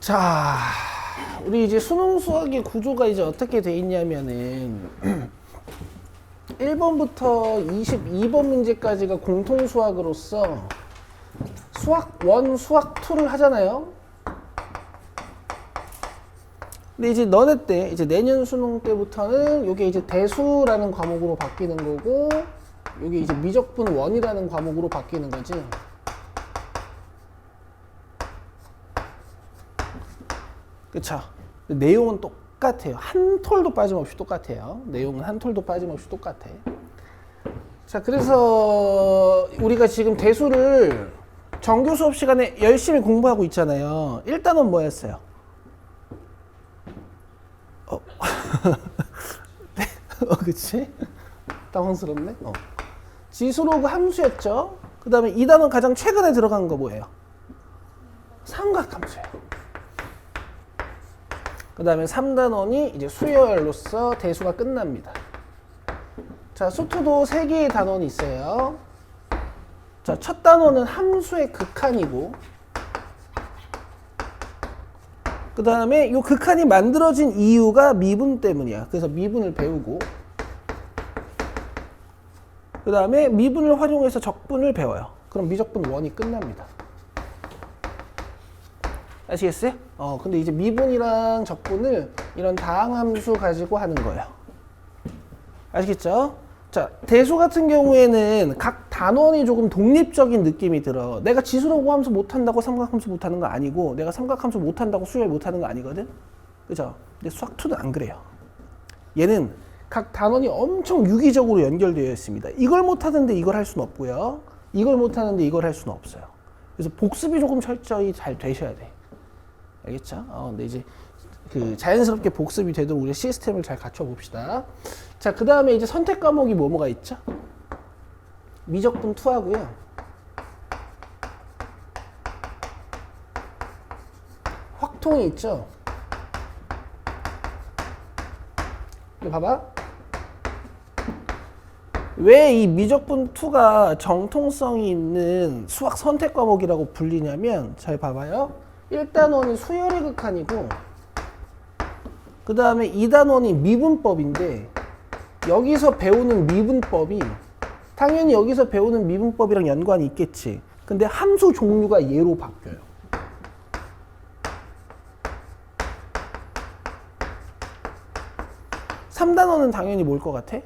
자, 우리 이제 수능 수학의 구조가 이제 어떻게 돼 있냐면은 1번부터 22번 문제까지가 공통 수학으로서 수학 1, 수학 2를 하잖아요. 근데 이제 너네 때, 이제 내년 수능 때부터는 이게 이제 대수라는 과목으로 바뀌는 거고, 이게 이제 미적분 1이라는 과목으로 바뀌는 거지. 그쵸? 내용은 똑같아요. 한 톨도 빠짐없이 똑같아요. 내용은 한 톨도 빠짐없이 똑같아. 자, 그래서 우리가 지금 대수를 정규 수업 시간에 열심히 공부하고 있잖아요. 일단은 뭐였어요? 그치? 당황스럽네. 지수로그 함수였죠. 그 다음에 이 단원 가장 최근에 들어간 거 뭐예요? 삼각함수예요. 그 다음에 3단원이 이제 수열로서 대수가 끝납니다. 자, 수투도 3개의 단원이 있어요. 자, 첫 단원은 함수의 극한이고, 그 다음에 이 극한이 만들어진 이유가 미분 때문이야. 그래서 미분을 배우고, 그 다음에 미분을 활용해서 적분을 배워요. 그럼 미적분 1이 끝납니다. 아시겠어요? 근데 이제 미분이랑 적분을 이런 다항함수 가지고 하는 거예요. 아시겠죠? 자, 대수 같은 경우에는 각 단원이 조금 독립적인 느낌이 들어. 내가 지수로그 함수 못한다고 삼각함수 못하는 거 아니고, 내가 삼각함수 못한다고 수열 못하는 거 아니거든? 그죠? 근데 수학 2는 안 그래요. 얘는 각 단원이 엄청 유기적으로 연결되어 있습니다. 이걸 못하는데 이걸 할 수는 없고요. 이걸 못하는데 이걸 할 수는 없어요. 그래서 복습이 조금 철저히 잘 되셔야 돼. 알겠죠? 근데 이제 그 자연스럽게 복습이 되도록 우리 시스템을 잘 갖춰 봅시다. 자, 그 다음에 이제 선택 과목이 뭐가 있죠? 미적분 2 하고요. 확통이 있죠? 이거 봐봐. 왜 이 미적분 2가 정통성이 있는 수학 선택 과목이라고 불리냐면, 잘 봐봐요. 1단원이 수열의 극한이고, 그 다음에 2단원이 미분법인데, 여기서 배우는 미분법이 당연히 여기서 배우는 미분법이랑 연관이 있겠지. 근데 함수 종류가 얘로 바뀌어요. (3단원은) 당연히 뭘 것 같아?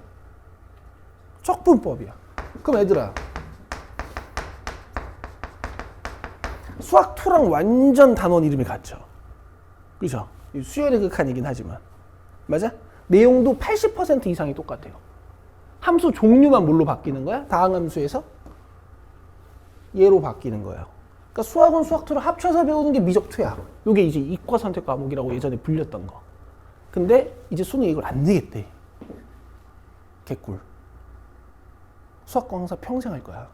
적분법이야. 그럼 얘들아, 수학 2랑 완전 단원 이름이 같죠. 그죠? 수열의 극한이긴 하지만. 맞아? 내용도 80% 이상이 똑같아요. 함수 종류만 뭘로 바뀌는 거야? 다항함수에서 얘로 바뀌는 거예요. 그러니까 수학은 수학 2를 합쳐서 배우는 게 미적 2야. 이게 이제 이과 선택 과목이라고 예전에 불렸던 거. 근데 이제 수능이 이걸 안 내겠대. 개꿀. 수학 강사 평생 할 거야.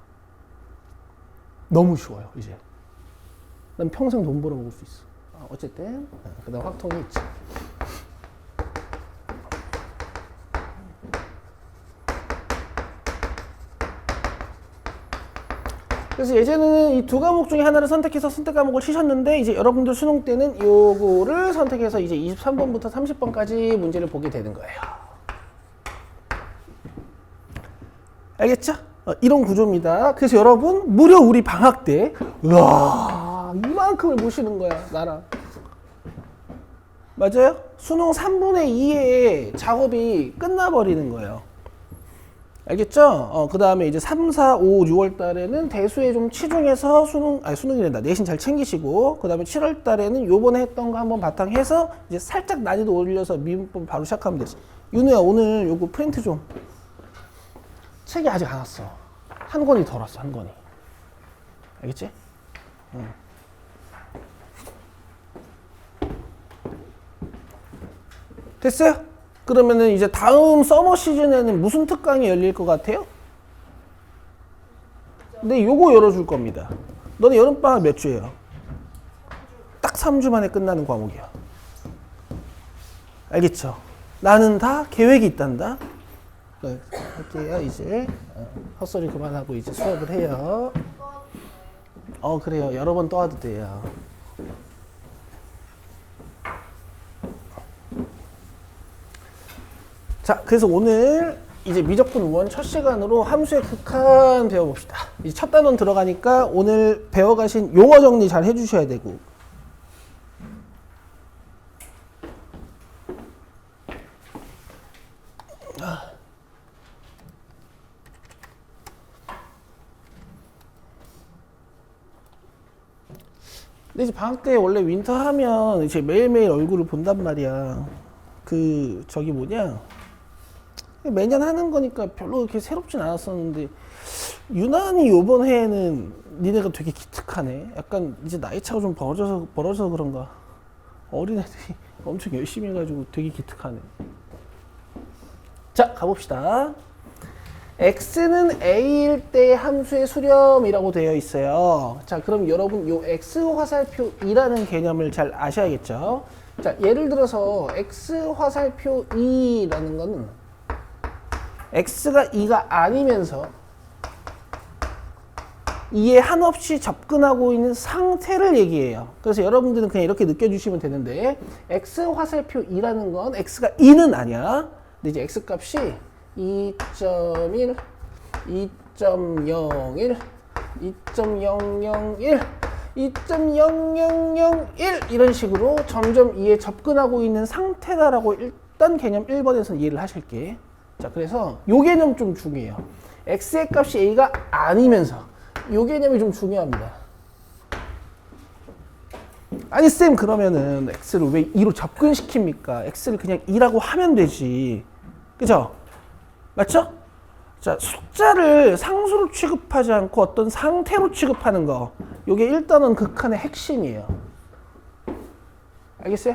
너무 쉬워요, 이제. 난 평생 돈 벌어 먹을 수 있어. 어쨌든 그 다음 확통이 있지. 그래서 예전에는 이 두 과목 중에 하나를 선택해서 선택 과목을 치셨는데, 이제 여러분들 수능 때는 요거를 선택해서 이제 23번부터 30번까지 문제를 보게 되는 거예요. 알겠죠? 이런 구조입니다. 그래서 여러분 무려 우리 방학 때 우와 이만큼을 모시는 거야, 나랑. 맞아요? 수능 3분의 2의 작업이 끝나버리는 거예요. 알겠죠? 그 다음에 이제 3, 4, 5, 6월 달에는 대수에 좀 치중해서 수능이 된다. 내신 잘 챙기시고, 그 다음에 7월 달에는 요번에 했던 거 한번 바탕해서 이제 살짝 난이도 올려서 미분법 바로 시작하면 되지. 윤우야, 오늘 요거 프린트 좀. 책이 아직 안 왔어. 한 권이 덜 왔어, 한 권이. 알겠지? 응. 됐어요? 그러면은 이제 다음 서머 시즌에는 무슨 특강이 열릴 것 같아요? 근데 요거 열어줄 겁니다. 너네 여름방학 몇 주예요? 딱 3주 만에 끝나는 과목이야. 알겠죠? 나는 다 계획이 있단다. 할게요, 이제. 헛소리 그만하고 이제 수업을 해요. 그래요. 여러 번 또 와도 돼요. 자, 그래서 오늘 이제 미적분 5원 첫 시간으로 함수의 극한 배워봅시다. 이제 첫 단원 들어가니까 오늘 배워가신 용어 정리 잘 해주셔야 되고. 근데 이제 방학 때 원래 윈터 하면 이제 매일매일 얼굴을 본단 말이야. 그 저기 뭐냐, 매년 하는 거니까 별로 그렇게 새롭진 않았었는데 유난히 요번 해에는 니네가 되게 기특하네. 약간 이제 나이 차가 좀 벌어져서 그런가. 어린애들이 엄청 열심히 해가지고 되게 기특하네. 자, 가봅시다. x는 a일 때 함수의 수렴이라고 되어 있어요. 자, 그럼 여러분 요 x 화살표 2라는 개념을 잘 아셔야겠죠. 자, 예를 들어서 x 화살표 2라는 거는 x가 2가 아니면서 2에 한없이 접근하고 있는 상태를 얘기해요. 그래서 여러분들은 그냥 이렇게 느껴주시면 되는데 x 화살표 2라는 건 x가 2는 아니야. 근데 이제 x 값이 2.1, 2.01, 2.001, 2.0001 이런 식으로 점점 2에 접근하고 있는 상태다라고 일단 개념 1번에서 이해를 하실게. 자, 그래서 요 개념 좀 중요해요. x의 값이 a가 아니면서 요 개념이 좀 중요합니다. 아니 쌤, 그러면은 x를 왜 2로 접근시킵니까? x를 그냥 2라고 하면 되지. 그죠? 맞죠? 자, 숫자를 상수로 취급하지 않고 어떤 상태로 취급하는 거, 요게 일단은 극한의 핵심이에요. 알겠어요?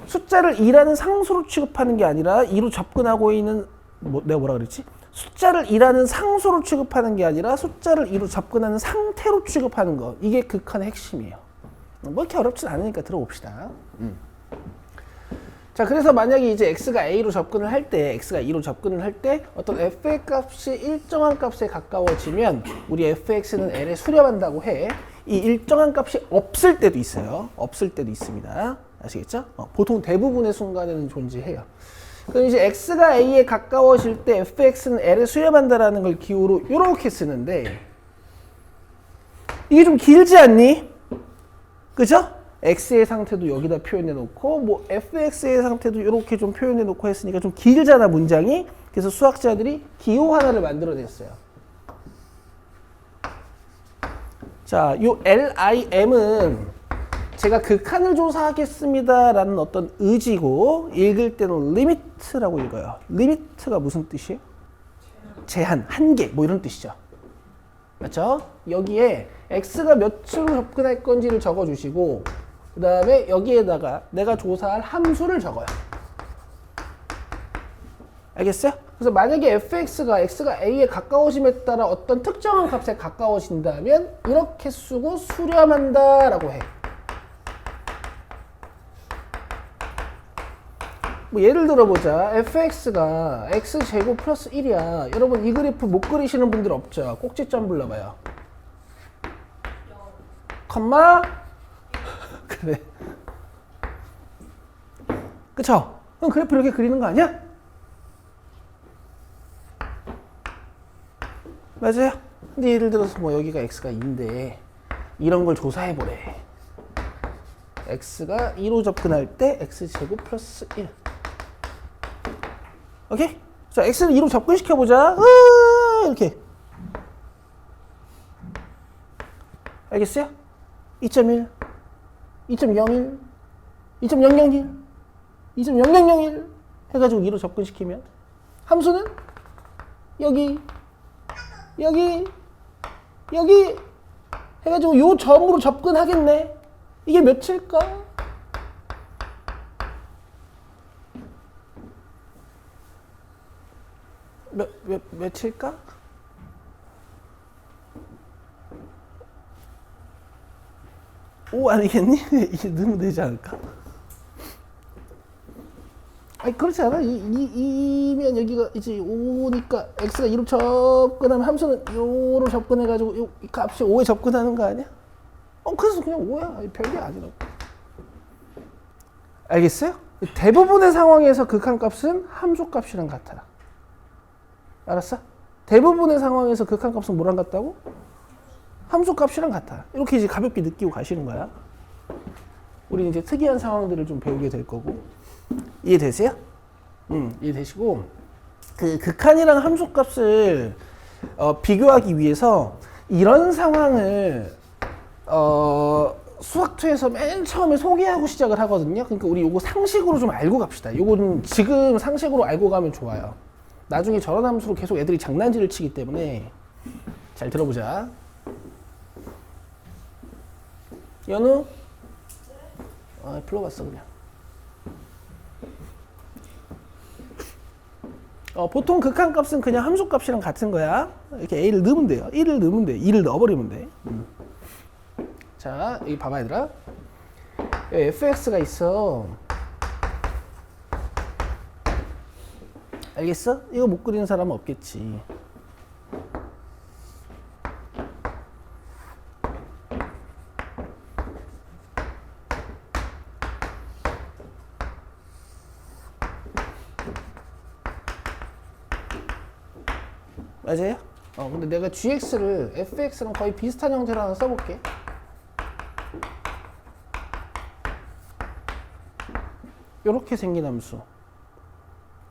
숫자를 2라는 상수로 취급하는 게 아니라 2로 접근하고 있는, 내가 뭐라 그랬지? 숫자를 2라는 상수로 취급하는 게 아니라 숫자를 2로 접근하는 상태로 취급하는 거, 이게 극한의 핵심이에요. 뭐 이렇게 어렵진 않으니까 들어봅시다. 자, 그래서 만약에 이제 x가 a로 접근을 할 때, x가 2로 접근을 할 때 어떤 f의 값이 일정한 값에 가까워지면 우리 fx는 l에 수렴한다고 해. 이 일정한 값이 없을 때도 있어요. 없을 때도 있습니다. 아시겠죠? 보통 대부분의 순간에는 존재해요. 그럼 이제 x가 a에 가까워질 때 fx는 l에 수렴한다라는 걸 기호로 이렇게 쓰는데, 이게 좀 길지 않니? 그죠? x의 상태도 여기다 표현해 놓고 뭐 fx의 상태도 이렇게 좀 표현해 놓고 했으니까 좀 길잖아, 문장이. 그래서 수학자들이 기호 하나를 만들어냈어요. 자, 요 LIM은 제가 극한을 조사하겠습니다 라는 어떤 의지고, 읽을 때는 limit라고 읽어요. limit가 무슨 뜻이에요? 제한, 한계, 뭐 이런 뜻이죠. 맞죠? 여기에 x가 몇으로 접근할 건지를 적어주시고, 그 다음에 여기에다가 내가 조사할 함수를 적어요. 알겠어요? 그래서 만약에 fx가 x가 a에 가까워짐에 따라 어떤 특정한 값에 가까워진다면 이렇게 쓰고 수렴한다 라고 해. 뭐 예를 들어보자. fx가 x제곱 플러스 1이야. 여러분 이 그래프 못 그리시는 분들 없죠? 꼭지점 불러봐요. 컴마? 그래. 그쵸? 그럼 그래프 이렇게 그리는 거 아니야? 맞아요? 근데 예를 들어서 뭐 여기가 x가 2인데 이런 걸 조사해보래. x가 2로 접근할 때 x제곱 플러스 1. 오케이? 자, x를 2로 접근시켜보자. 이렇게. 알겠어요? 2.1, 2.01, 2.001, 2.0001 해가지고 2로 접근시키면 함수는 여기 해가지고 요 점으로 접근하겠네. 이게 몇일까? 몇일까? 5 아니겠니? 이제 넣으면 되지 않을까? 아니 그렇지 않아? 이면 여기가 이제 5니까 x가 2로 접근하면 함수는 요로 접근해가지고 요 값이 5에 접근하는 거 아니야? 그래서 그냥 5야. 별게 아니라고. 알겠어요? 대부분의 상황에서 극한값은 함수값이랑 같아. 알았어? 대부분의 상황에서 극한값은 뭐랑 같다고? 함수값이랑 같아. 이렇게 이제 가볍게 느끼고 가시는 거야. 우리 이제 특이한 상황들을 좀 배우게 될 거고. 이해되세요? 이해되시고, 그 극한이랑 함수값을 비교하기 위해서 이런 상황을 수학2에서 맨 처음에 소개하고 시작을 하거든요. 그러니까 우리 요거 상식으로 좀 알고 갑시다. 요거는 지금 상식으로 알고 가면 좋아요. 나중에 저런 함수로 계속 애들이 장난질을 치기 때문에 잘 들어보자. 연우? 불러봤어 그냥. 보통 극한값은 그냥 함수값이랑 같은 거야. 이렇게 a를 넣으면 돼요. 1을 넣으면 돼. 2를 넣어버리면 돼. 자, 여기 봐봐 얘들아. 여기 fx가 있어. 알겠어? 이거 못 그리는 사람은 없겠지. 맞아요? 근데 내가 gx를 fx랑 거의 비슷한 형태로 하나 써볼게. 요렇게 생긴 함수.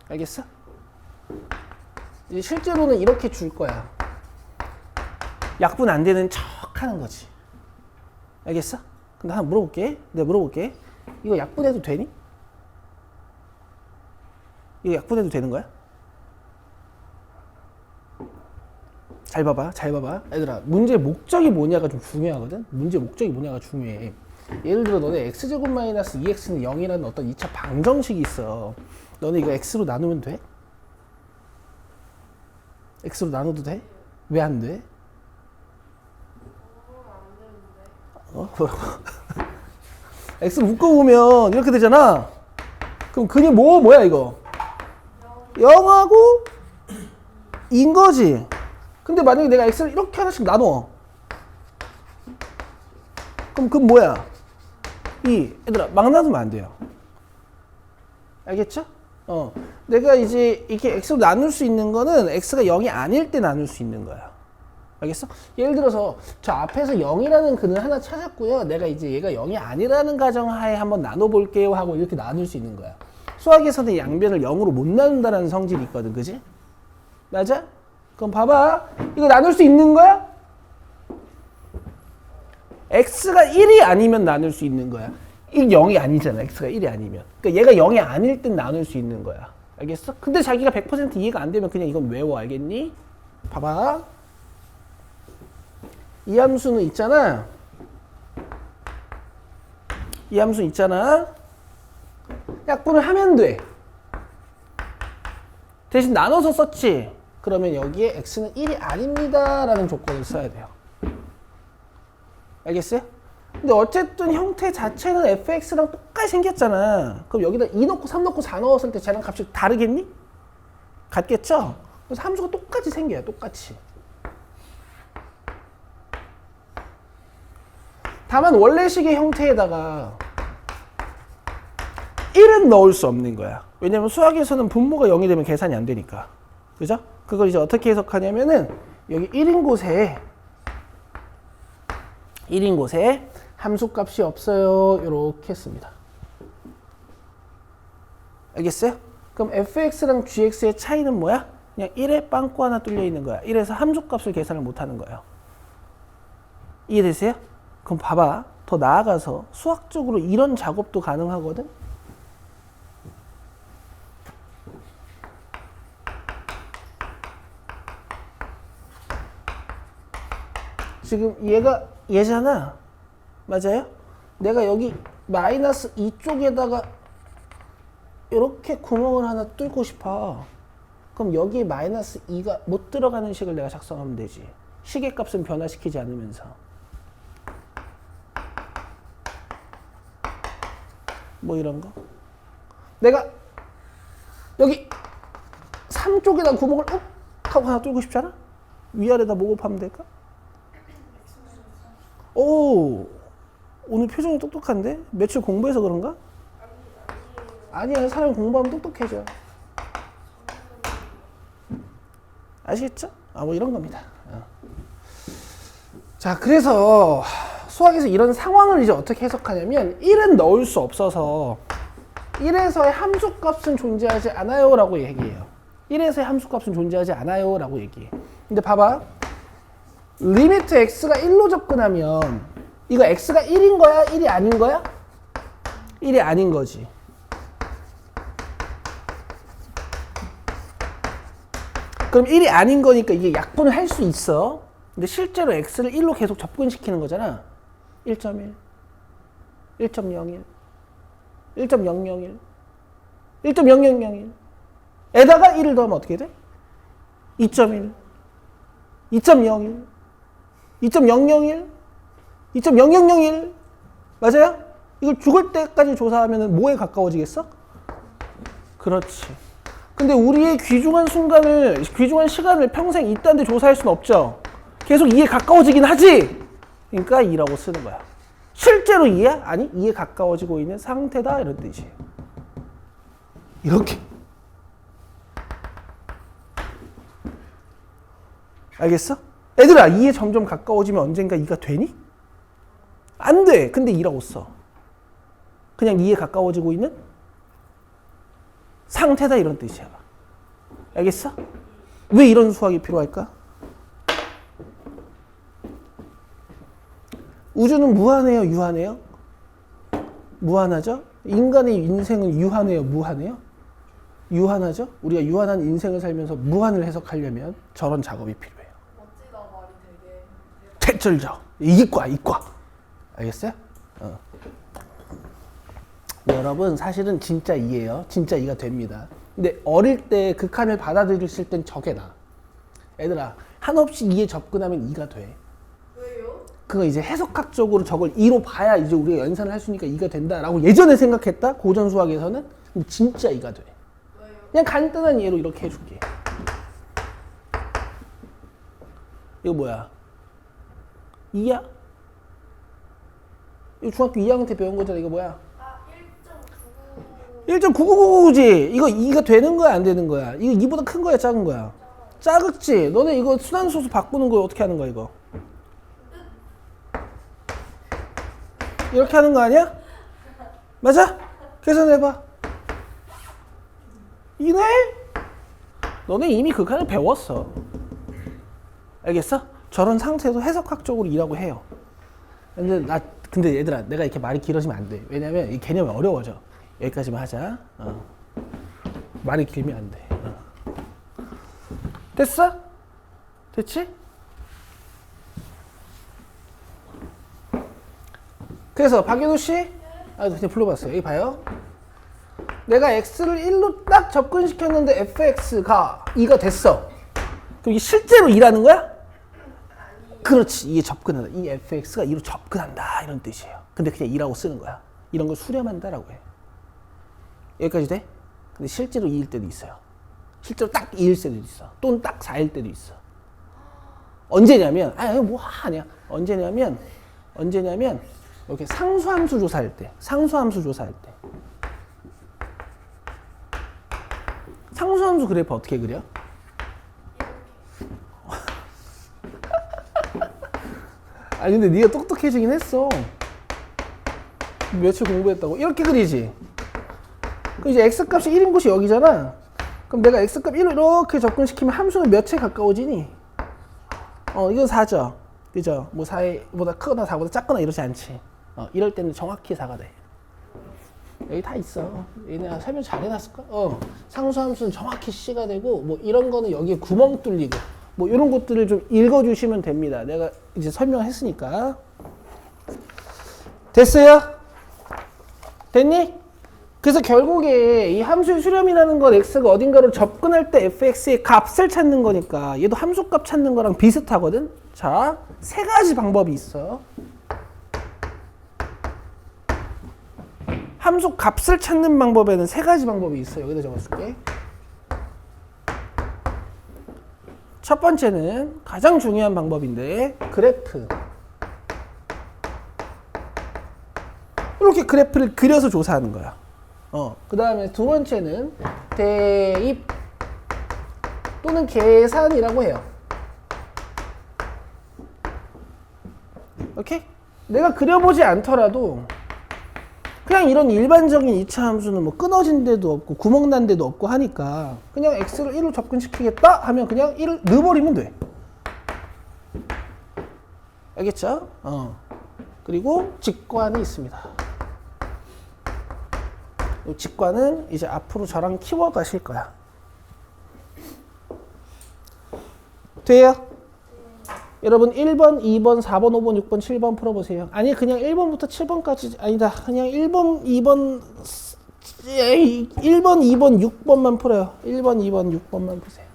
알겠어? 이제 실제로는 이렇게 줄 거야. 약분 안 되는 척 하는 거지. 알겠어? 근데 하나 물어볼게. 내가 물어볼게. 이거 약분해도 되니? 이거 약분해도 되는 거야? 잘 봐봐, 잘 봐봐. 얘들아, 문제 목적이 뭐냐가 좀 중요하거든? 문제 목적이 뭐냐가 중요해. 예를 들어, 너네 x제곱 마이너스 2x는 0이라는 어떤 2차 방정식이 있어. 너네 이거 x로 나누면 돼? x로 나눠도 돼? 왜 안 돼? x를 묶어보면 이렇게 되잖아. 그럼 그게 뭐야 이거? 0하고 2인 거지. 근데 만약에 내가 x를 이렇게 하나씩 나눠. 그럼 그건 뭐야? 얘들아, 막 나누면 안 돼요. 알겠죠? 내가 이제 이렇게 x로 나눌 수 있는 거는 x가 0이 아닐 때 나눌 수 있는 거야. 알겠어? 예를 들어서 저 앞에서 0이라는 근을 하나 찾았고요. 내가 이제 얘가 0이 아니라는 가정하에 한번 나눠볼게요 하고 이렇게 나눌 수 있는 거야. 수학에서는 양변을 0으로 못 나눈다는 성질이 있거든. 그지? 맞아? 그럼 봐봐. 이거 나눌 수 있는 거야? x가 1이 아니면 나눌 수 있는 거야. 이 0이 아니잖아. x가 1이 아니면. 그러니까 얘가 0이 아닐 땐 나눌 수 있는 거야. 알겠어? 근데 자기가 100% 이해가 안 되면 그냥 이건 외워. 알겠니? 봐봐. 이 함수는 있잖아. 이 함수는 있잖아. 약분을 하면 돼. 대신 나눠서 썼지. 그러면 여기에 x는 1이 아닙니다 라는 조건을 써야 돼요. 알겠어요? 근데 어쨌든 형태 자체는 fx랑 똑같이 생겼잖아. 그럼 여기다 2 넣고 3 넣고 4 넣었을 때 쟤랑 값이 다르겠니? 같겠죠? 그래서 함수가 똑같이 생겨요. 똑같이. 다만 원래식의 형태에다가 1은 넣을 수 없는 거야. 왜냐면 수학에서는 분모가 0이 되면 계산이 안 되니까. 그죠? 그걸 이제 어떻게 해석하냐면은 여기 1인 곳에 함수값이 없어요. 이렇게 씁니다. 알겠어요? 그럼 fx랑 gx의 차이는 뭐야? 그냥 1에 빵꾸 하나 뚫려 있는 거야. 1에서 함수값을 계산을 못 하는 거예요. 이해되세요? 그럼 봐봐. 더 나아가서 수학적으로 이런 작업도 가능하거든? 지금 얘잖아. 맞아요? 내가 여기 마이너스 2쪽에다가 이렇게 구멍을 하나 뚫고 싶어. 그럼 여기에 마이너스 2가 못 들어가는 식을 내가 작성하면 되지. 식의 값은 변화시키지 않으면서. 뭐 이런 거. 내가 여기 3쪽에다 구멍을 욱 하고 하나 뚫고 싶잖아? 위아래다 뭐 곱하면 될까? 오, 오늘 표정이 똑똑한데? 며칠 공부해서 그런가? 아니야, 사람이 공부하면 똑똑해져. 아시겠죠? 뭐 이런 겁니다. 자, 그래서 수학에서 이런 상황을 이제 어떻게 해석하냐면 1은 넣을 수 없어서 1에서의 함수값은 존재하지 않아요 라고 얘기해요. 1에서의 함수값은 존재하지 않아요 라고 얘기해. 근데 봐봐, 리미트 x가 1로 접근하면 이거 x가 1인 거야? 1이 아닌 거야? 1이 아닌 거지. 그럼 1이 아닌 거니까 이게 약분을 할 수 있어. 근데 실제로 x를 1로 계속 접근시키는 거잖아. 1.1, 1.01, 1.001, 1.0001 에다가 1을 더하면 어떻게 돼? 2.1, 2.01, 2.001, 2.0001 맞아요? 이걸 죽을 때까지 조사하면 뭐에 가까워지겠어? 그렇지. 근데 우리의 귀중한 순간을, 귀중한 시간을 평생 이딴 데 조사할 수는 없죠. 계속 2에 가까워지긴 하지. 그러니까 2라고 쓰는 거야. 실제로 2야? 아니, 2에 가까워지고 있는 상태다 이런 뜻이에요. 이렇게. 알겠어? 애들아, 2에 점점 가까워지면 언젠가 2가 되니? 안 돼. 근데 2라고 써. 그냥 2에 가까워지고 있는 상태다 이런 뜻이야. 알겠어? 왜 이런 수학이 필요할까? 우주는 무한해요, 유한해요? 무한하죠? 인간의 인생은 유한해요, 무한해요? 유한하죠? 우리가 유한한 인생을 살면서 무한을 해석하려면 저런 작업이 필요해요. 멋지다 말이 되게. 대절죠. 이과. 알겠어요? 여러분, 사실은 진짜 2예요. 진짜 2가 됩니다. 근데 어릴 때 극한을 받아들이실 땐 저게 나. 애들아, 한없이 2에 접근하면 2가 돼. 왜요? 그거 이제 해석학적으로 저걸 2로 봐야 이제 우리가 연산을 할 수 있으니까 2가 된다라고 예전에 생각했다? 고전 수학에서는? 근데 진짜 2가 돼. 왜요? 그냥 간단한 예로 이렇게 해줄게. 이거 뭐야? 2야? 이거 중학교 2학년 때 배운 거잖아. 이거 뭐야? 아, 1.99. 1.9999지? 이거 2가 되는 거야, 안 되는 거야? 이거 2보다 큰 거야, 작은 거야? 작았지? 너네 이거 순환소수 바꾸는 거 어떻게 하는 거야, 이거? 이렇게 하는 거 아니야? 맞아? 계산해봐. 이네? 너네 이미 극한을 배웠어. 알겠어? 저런 상태도 해석학적으로 2라고 해요. 근데 얘들아, 내가 이렇게 말이 길어지면 안 돼. 왜냐면 이 개념이 어려워져. 여기까지만 하자. 말이 길면 안 돼. 됐어? 됐지? 그래서 박윤우 씨, 그냥 불러봤어요. 여기 봐요. 내가 x를 1로 딱 접근시켰는데 fx가 2가 됐어. 그럼 이게 실제로 2라는 거야? 그렇지. 이게 접근한다. 이 fx가 2로 접근한다 이런 뜻이에요. 근데 그냥 2라고 쓰는 거야. 이런 걸 수렴한다라고 해. 여기까지 돼? 근데 실제로 2일 때도 있어요. 실제로 딱 2일 때도 있어. 또는 딱 4일 때도 있어. 언제냐면 뭐 하냐. 언제냐면 이렇게 상수함수 조사할 때. 상수함수 그래프 어떻게 그려? 근데 네가 똑똑해지긴 했어. 며칠 공부했다고. 이렇게 그리지. 그럼 이제 x값이 1인 곳이 여기잖아. 그럼 내가 x값 1로 이렇게 접근시키면 함수는 몇에 가까워지니? 이건 4죠. 그죠? 뭐 4보다 크거나 4보다 작거나 이러지 않지. 이럴 때는 정확히 4가 돼. 여기 다 있어. 얘네가 설명 잘 해놨을까? 상수함수는 정확히 C가 되고, 뭐 이런 거는 여기에 구멍 뚫리고, 뭐 이런 것들을 좀 읽어주시면 됩니다. 내가 이제 설명했으니까. 됐어요? 됐니? 그래서 결국에 이 함수의 수렴이라는 건 x가 어딘가로 접근할 때 fx의 값을 찾는 거니까 얘도 함수값 찾는 거랑 비슷하거든? 자, 세 가지 방법이 있어. 함수 값을 찾는 방법에는 세 가지 방법이 있어. 여기다 적어줄게. 첫 번째는 가장 중요한 방법인데 그래프. 이렇게 그래프를 그려서 조사하는 거야. 그 다음에 두 번째는 대입 또는 계산이라고 해요. 오케이? 내가 그려보지 않더라도 그냥 이런 일반적인 2차 함수는 뭐 끊어진 데도 없고 구멍 난 데도 없고 하니까 그냥 x를 1로 접근시키겠다 하면 그냥 1을 넣어버리면 돼. 알겠죠? 그리고 직관이 있습니다. 이 직관은 이제 앞으로 저랑 키워 가실 거야. 돼요? 여러분 1번, 2번, 4번, 5번, 6번, 7번 풀어보세요. 아니 그냥 1번부터 7번까지 아니다. 그냥 1번, 2번, 2번, 6번만 풀어요. 1번, 2번, 6번만 푸세요.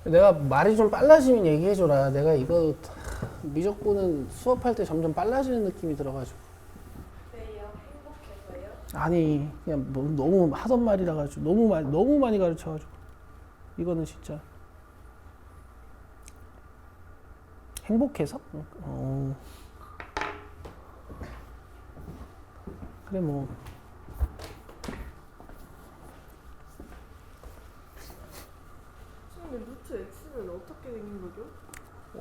내가 말이 좀 빨라지면 얘기해줘라. 내가 이거 미적분은 수업할 때 점점 빨라지는 느낌이 들어가지고. 왜요? 행복해서요? 아니 그냥 뭐 너무 하던 말이라 가지고 너무 많이 가르쳐가지고 이거는 진짜 행복해서? 그래 뭐. 선생님 루트 x는 어떻게 생긴 거죠?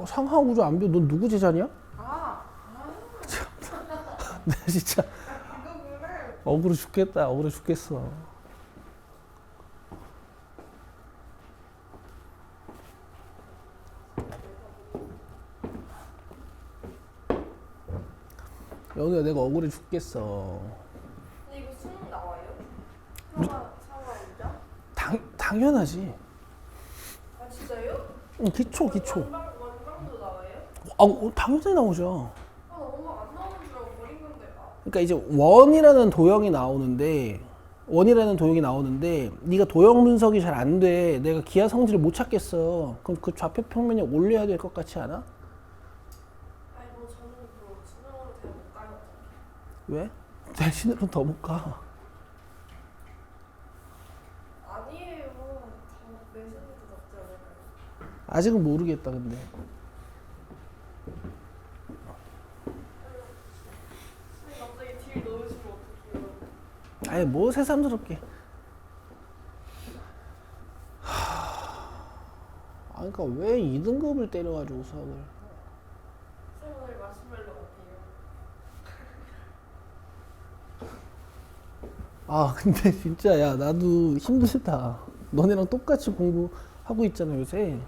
상하구조 안 배워. 넌 누구 제자냐? 아, 나 진짜 그거구나. 억울해 죽겠다. 억울해 죽겠어. 여기가 내가 억울해 죽겠어. 근데 이거 수능 나와요? 사과이자? 당연하지. 아 진짜요? 기초. 원방도 나와요? 당연히 나오죠. 아 원방 안 나오는 줄 알고 버린 건데. 그러니까 이제 원이라는 도형이 나오는데 네가 도형 분석이 잘 안 돼. 내가 기하 성질을 못 찾겠어. 그럼 그 좌표 평면에 올려야 될 것 같지 않아? 아니 뭐 저는 그 수능으로 대학 못 가요. 왜? 대신으로 더 못 가. 아니에요. 다 내신도 낫지 않을까요? 아직은 모르겠다 근데. 선생님 갑자기 딜 넣으시면 어떡해요? 아니 뭐 새삼스럽게. 그러니까 왜 2등급을 때려가지고 수학을. 선생님 오늘 마시멜로 같아요. 근데 진짜 야 나도 힘들다. 너네랑 똑같이 공부하고 있잖아 요새.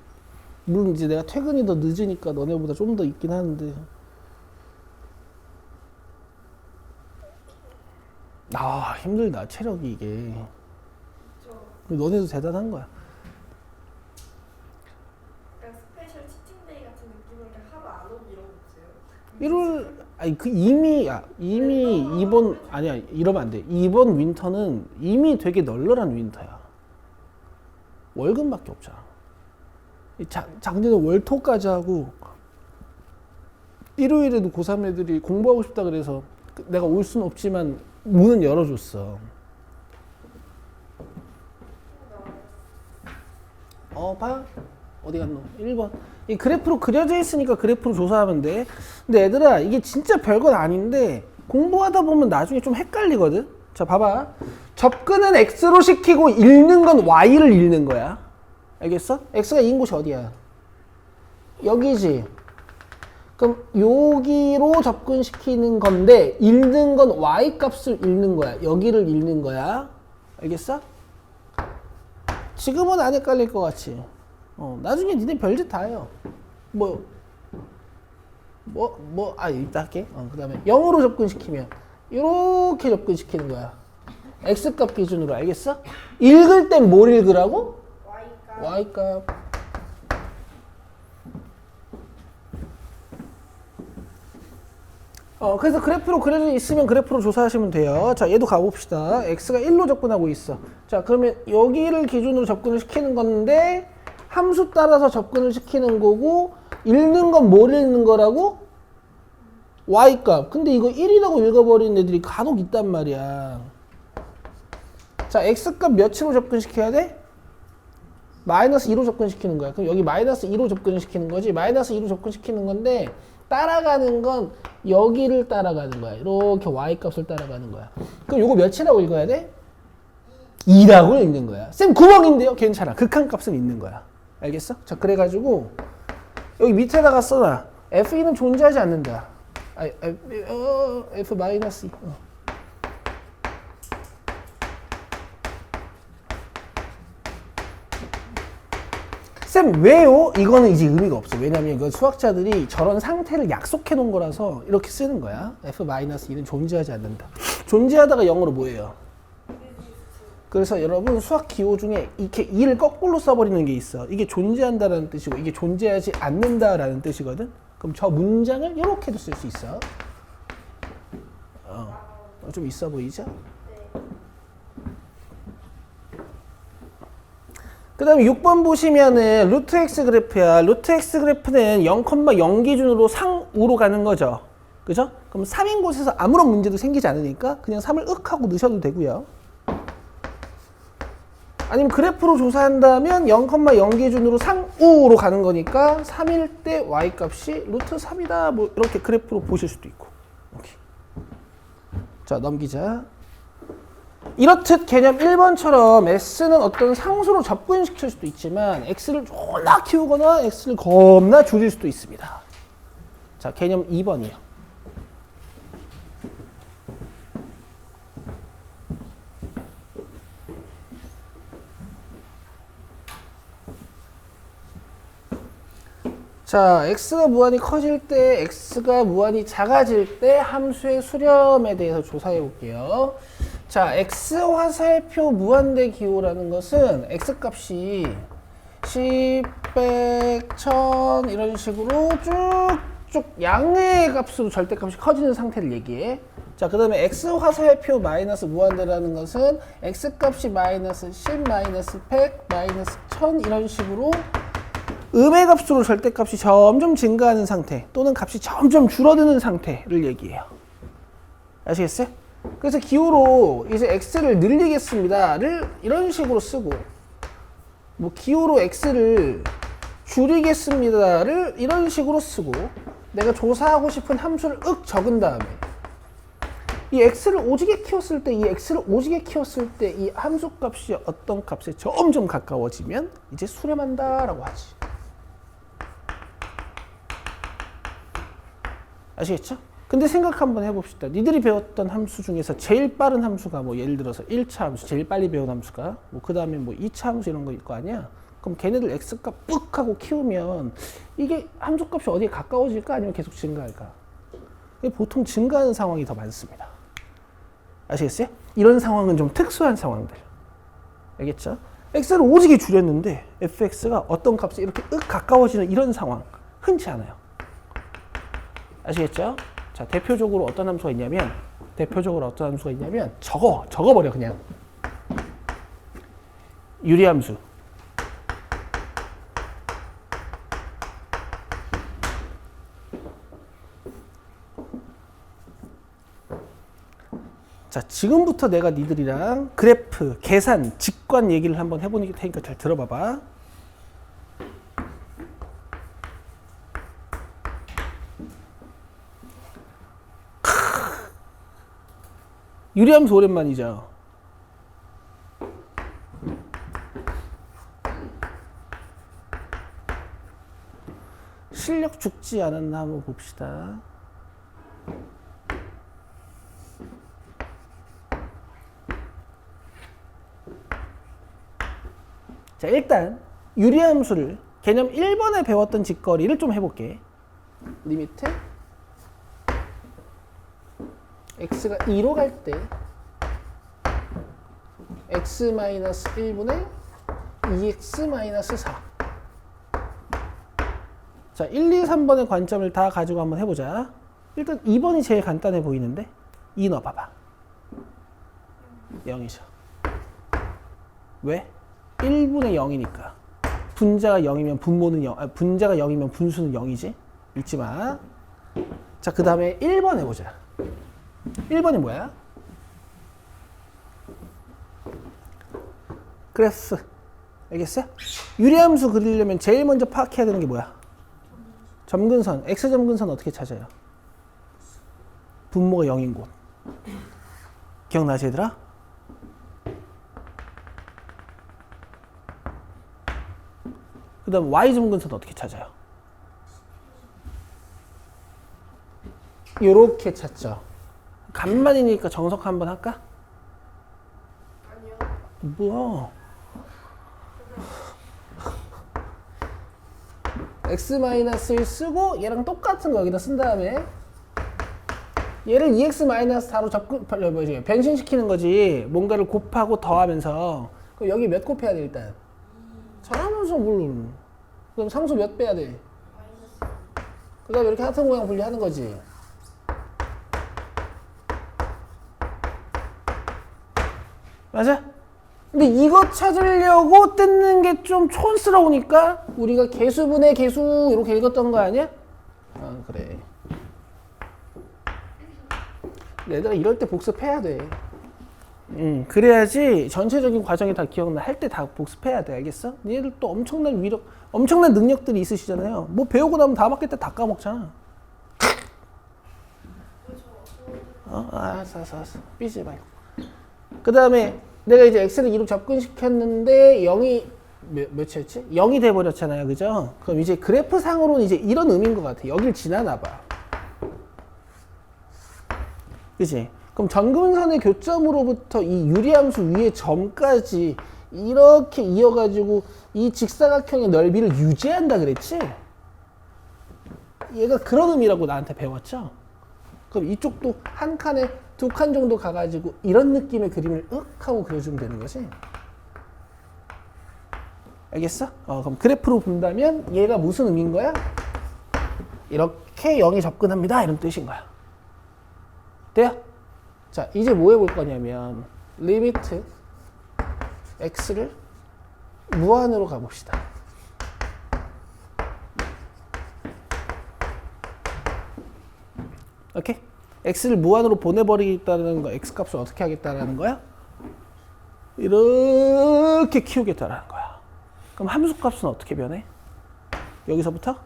물론 이제 내가 퇴근이 더 늦으니까 너네보다 좀 더 있긴 하는데. 힘들다 체력이 이게. 저 너네도 대단한 거야. 약간 스페셜 치팅데이 같은 느낌으로 그냥 하루 안 오기 이런 거 없어요? 1월 아니 그 이미 이번 아니야 이러면 안 돼. 이번 윈터는 이미 되게 널널한 윈터야. 월급밖에 없잖아. 작년에 월토까지 하고 일요일에도 고3 애들이 공부하고 싶다 그래서 내가 올 수는 없지만 문은 열어줬어. 봐. 어디 갔노? 1번. 이 그래프로 그려져 있으니까 그래프로 조사하면 돼. 근데 얘들아 이게 진짜 별건 아닌데 공부하다 보면 나중에 좀 헷갈리거든. 자 봐봐. 접근은 x로 시키고 읽는 건 y를 읽는 거야. 알겠어? x가 2인 곳이 어디야? 여기지. 그럼 여기로 접근시키는 건데 읽는 건 y 값을 읽는 거야. 여기를 읽는 거야. 알겠어? 지금은 안 헷갈릴 것 같지? 나중에 니네 별짓 다 해요. 이따 할게. 그 다음에 0으로 접근시키면 이렇게 접근시키는 거야. x값 기준으로. 알겠어? 읽을 땐 뭘 읽으라고? y값. 그래서 그래프로 그려져 있으면 그래프로 조사하시면 돼요. 자, 얘도 가봅시다. x가 1로 접근하고 있어. 자, 그러면 여기를 기준으로 접근을 시키는 건데 함수 따라서 접근을 시키는 거고 읽는 건 뭘 읽는 거라고? y값. 근데 이거 1이라고 읽어버리는 애들이 간혹 있단 말이야. 자, x값 몇으로 접근시켜야 돼? 마이너스 2로 접근시키는 거야. 그럼 여기 마이너스 2로 접근시키는 거지. 마이너스 2로 접근시키는 건데 따라가는 건 여기를 따라가는 거야. 이렇게 y값을 따라가는 거야. 그럼 요거 몇이라고 읽어야 돼? 2라고 읽는 거야. 쌤 9번인데요? 괜찮아. 극한값은 있는 거야. 알겠어? 자, 그래가지고 여기 밑에다가 써놔. f2는 존재하지 않는다. f 마이너스 2. 쌤 왜요? 이거는 이제 의미가 없어. 왜냐면 이건 수학자들이 저런 상태를 약속해 놓은 거라서 이렇게 쓰는 거야. f-2는 존재하지 않는다. 존재하다가 영어로 뭐예요? 그래서 여러분 수학 기호 중에 이렇게 2를 거꾸로 써버리는 게 있어. 이게 존재한다라는 뜻이고 이게 존재하지 않는다라는 뜻이거든. 그럼 저 문장을 이렇게도 쓸 수 있어. 좀 있어 보이죠? 그 다음에 6번 보시면은 루트 x 그래프야. 루트 x 그래프는 0,0 기준으로 상우로 가는 거죠. 그죠? 그럼 3인 곳에서 아무런 문제도 생기지 않으니까 그냥 3을 윽 하고 넣으셔도 되고요. 아니면 그래프로 조사한다면 0,0 기준으로 상우로 가는 거니까 3일 때 y값이 루트 3이다. 뭐 이렇게 그래프로 보실 수도 있고. 오케이. 자, 넘기자. 이렇듯 개념 1번처럼 s는 어떤 상수로 접근시킬 수도 있지만 x를 졸라 키우거나 x를 겁나 줄일 수도 있습니다. 자, 개념 2번이요. 자, x가 무한히 커질 때, x가 무한히 작아질 때 함수의 수렴에 대해서 조사해 볼게요. 자, x 화살표 무한대 기호라는 것은 x값이 10, 100, 1000 이런 식으로 쭉쭉 양의 값으로 절대값이 커지는 상태를 얘기해. 자, 그 다음에 x 화살표 마이너스 무한대라는 것은 x값이 마이너스 10, 마이너스 100, 마이너스 1000 이런 식으로 음의 값으로 절대값이 점점 증가하는 상태 또는 값이 점점 줄어드는 상태를 얘기해요. 아시겠어요? 그래서 기호로 이제 x를 늘리겠습니다를 이런 식으로 쓰고 뭐 기호로 x를 줄이겠습니다를 이런 식으로 쓰고 내가 조사하고 싶은 함수를 적은 다음에 이 x를 오지게 키웠을 때 이 x를 오지게 키웠을 때 이 함수 값이 어떤 값에 점점 가까워지면 이제 수렴한다라고 하지. 아시겠죠? 근데 생각 한번 해봅시다. 니들이 배웠던 함수 중에서 제일 빠른 함수가 뭐 예를 들어서 1차 함수, 제일 빨리 배운 함수가 뭐 그 다음에 뭐 2차 함수 이런 거일 거 아니야? 그럼 걔네들 x값 ปึ๊ 하고 키우면 이게 함수값이 어디에 가까워질까 아니면 계속 증가할까? 보통 증가하는 상황이 더 많습니다. 아시겠어요? 이런 상황은 좀 특수한 상황들. 알겠죠? x를 오지게 줄였는데 fx가 어떤 값에 이렇게 가까워지는 이런 상황 흔치 않아요. 아시겠죠? 자, 대표적으로 어떤 함수가 있냐면 적어버려 그냥. 유리함수. 자, 지금부터 내가 니들이랑 그래프, 계산, 직관 얘기를 한번 해보는 테니까 잘 들어봐봐. 유리함수 오랜만이죠. 실력 죽지 않았나 한번 봅시다. 자, 일단 유리함수를 개념 1번에 배웠던 짓거리를 좀 해볼게. 리미트 x가 2로 갈 때 x-1분의 2x-4. 자, 1, 2, 3번의 관점을 다 가지고 한번 해보자. 일단 2번이 제일 간단해 보이는데 2 넣어봐봐. 0이죠. 왜? 1분의 0이니까. 분자가 0이면 분모는 0, 분자가 0이면 분수는 0이지. 잊지 마. 자, 그 다음에 1번 해보자. 1번이 뭐야? 그래프. 알겠어요? 유리함수 그리려면 제일 먼저 파악해야 되는 게 뭐야? 점근선. x 점근선 어떻게 찾아요? 분모가 0인 곳. 기억나지 얘들아? 그 다음 y 점근선 어떻게 찾아요? 요렇게 찾죠. 간만이니까 정석 한번 할까? 아니요. 뭐야? x-1 쓰고 얘랑 똑같은 거 여기다 쓴 다음에 얘를 2x-4로 변신시키는 거지. 뭔가를 곱하고 더하면서. 그럼 여기 몇 곱해야 돼 일단? 잘하면서 뭘. 그럼 상수 몇 빼야 돼? 그 다음에 이렇게 하트 모양 분리하는 거지. 맞아? 근데 이거 찾으려고 뜯는 게 좀 촌스러우니까 우리가 개수분의 개수 이렇게 읽었던 거 아니야? 아 그래. 얘들아 이럴 때 복습해야 돼. 그래야지 전체적인 과정이 다 기억나. 할 때 다 복습해야 돼. 알겠어? 얘들 또 엄청난 위력, 엄청난 능력들이 있으시잖아요. 뭐 배우고 나면 다 맞겠다 다 까먹잖아. 알았어. 삐지 말고. 그 다음에 내가 이제 x를 2로 접근시켰는데 0이 몇이었지? 0이 돼버렸잖아요. 그죠? 그럼 이제 그래프 상으로는 이제 이런 의미인 것 같아. 여길 지나나 봐. 그치? 그럼 점근선의 교점으로부터 이 유리함수 위의 점까지 이렇게 이어가지고 이 직사각형의 넓이를 유지한다 그랬지? 얘가 그런 의미라고 나한테 배웠죠? 그럼 이쪽도 한 칸에 2칸 정도 가가지고 이런 느낌의 그림을 윽 하고 그려주면 되는 거지. 알겠어? 그럼 그래프로 본다면 얘가 무슨 의미인 거야? 이렇게 0이 접근합니다. 이런 뜻인 거야. 돼요? 자, 이제 뭐 해볼 거냐면 리미트 x를 무한으로 가봅시다. 오케이? x를 무한으로 보내버리겠다는 거, x 값을 어떻게 하겠다라는 거야? 이렇게 키우겠다라는 거야. 그럼 함수 값은 어떻게 변해? 여기서부터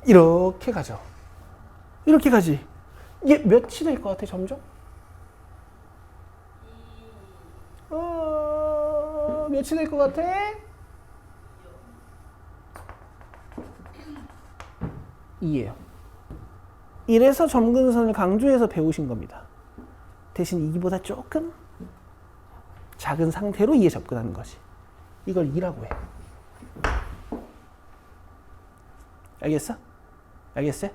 이렇게 가죠. 이렇게 가지. 이게 몇이 될 것 같아, 점점? 몇이 될 것 같아? 이에요. 이래서 점근선을 강조해서 배우신 겁니다. 대신 이보다 조금 작은 상태로 2에 접근하는 거지. 이걸 2라고 해. 알겠어? 알겠어요?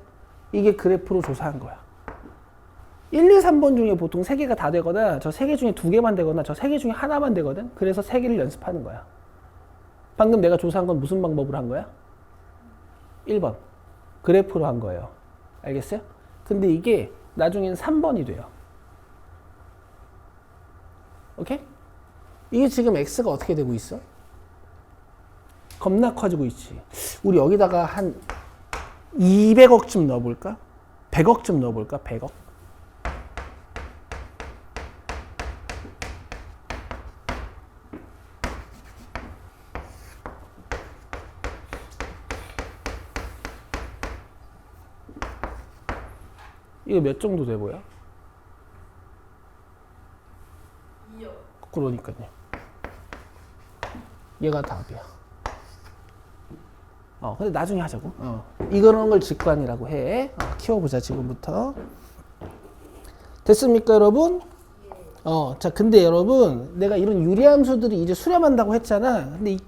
이게 그래프로 조사한 거야. 1, 2, 3번 중에 보통 3개가 다 되거나 저 3개 중에 2개만 되거나 저 3개 중에 하나만 되거든. 그래서 3개를 연습하는 거야. 방금 내가 조사한 건 무슨 방법으로 한 거야? 1번. 그래프로 한 거예요. 알겠어요? 근데 이게 나중엔 3번이 돼요. 오케이? 이게 지금 x가 어떻게 되고 있어? 겁나 커지고 있지. 우리 여기다가 한 200억쯤 넣어볼까? 100억쯤 넣어볼까? 100억? 이거 몇 정도 돼 보여? 2요. 그러니까요. 얘가 답이야. 근데 나중에 하자고. 이런 걸 직관이라고 해. 키워보자, 지금부터. 됐습니까, 여러분? 자, 근데 여러분, 내가 이런 유리함수들이 이제 수렴한다고 했잖아. 근데 이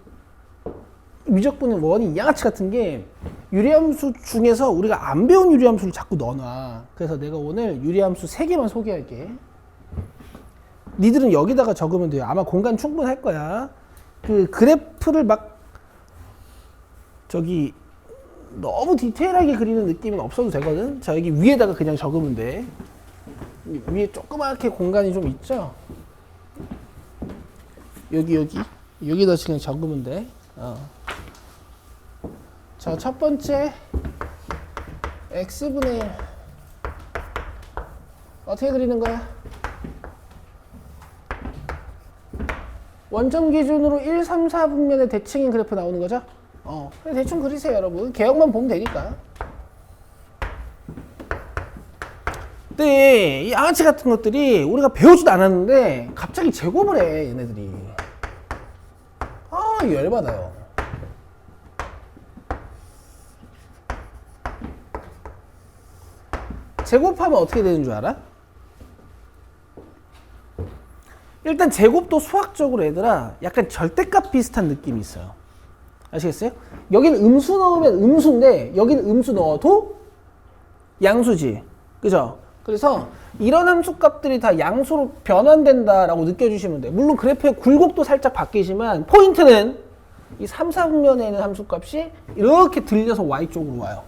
미적분의 원이 양아치 같은 게 유리함수 중에서 우리가 안 배운 유리함수를 자꾸 넣어놔. 그래서 내가 오늘 유리함수 3개만 소개할게. 니들은 여기다가 적으면 돼요. 아마 공간 충분할 거야. 그 그래프를 막 저기 너무 디테일하게 그리는 느낌은 없어도 되거든. 자, 여기 위에다가 그냥 적으면 돼. 위에 조그맣게 공간이 좀 있죠? 여기다 그냥 적으면 돼. 자, 첫 번째 x분의 1 어떻게 그리는 거야? 원점 기준으로 1, 3, 4분면의 대칭인 그래프 나오는 거죠? 대충 그리세요, 여러분. 개혁만 보면 되니까. 근데 이 양아치 같은 것들이 우리가 배우지도 않았는데 갑자기 제곱을 해, 얘네들이. 이거 열받아요. 제곱하면 어떻게 되는 줄 알아? 일단 제곱도 수학적으로 얘들아 약간 절대값 비슷한 느낌이 있어요. 아시겠어요? 여기는 음수 넣으면 음수인데 여기는 음수 넣어도 양수지. 그죠? 그래서 이런 함수값들이 다 양수로 변환된다라고 느껴주시면 돼요. 물론 그래프의 굴곡도 살짝 바뀌지만 포인트는 이 3, 4분면에 있는 함수값이 이렇게 들려서 Y쪽으로 와요.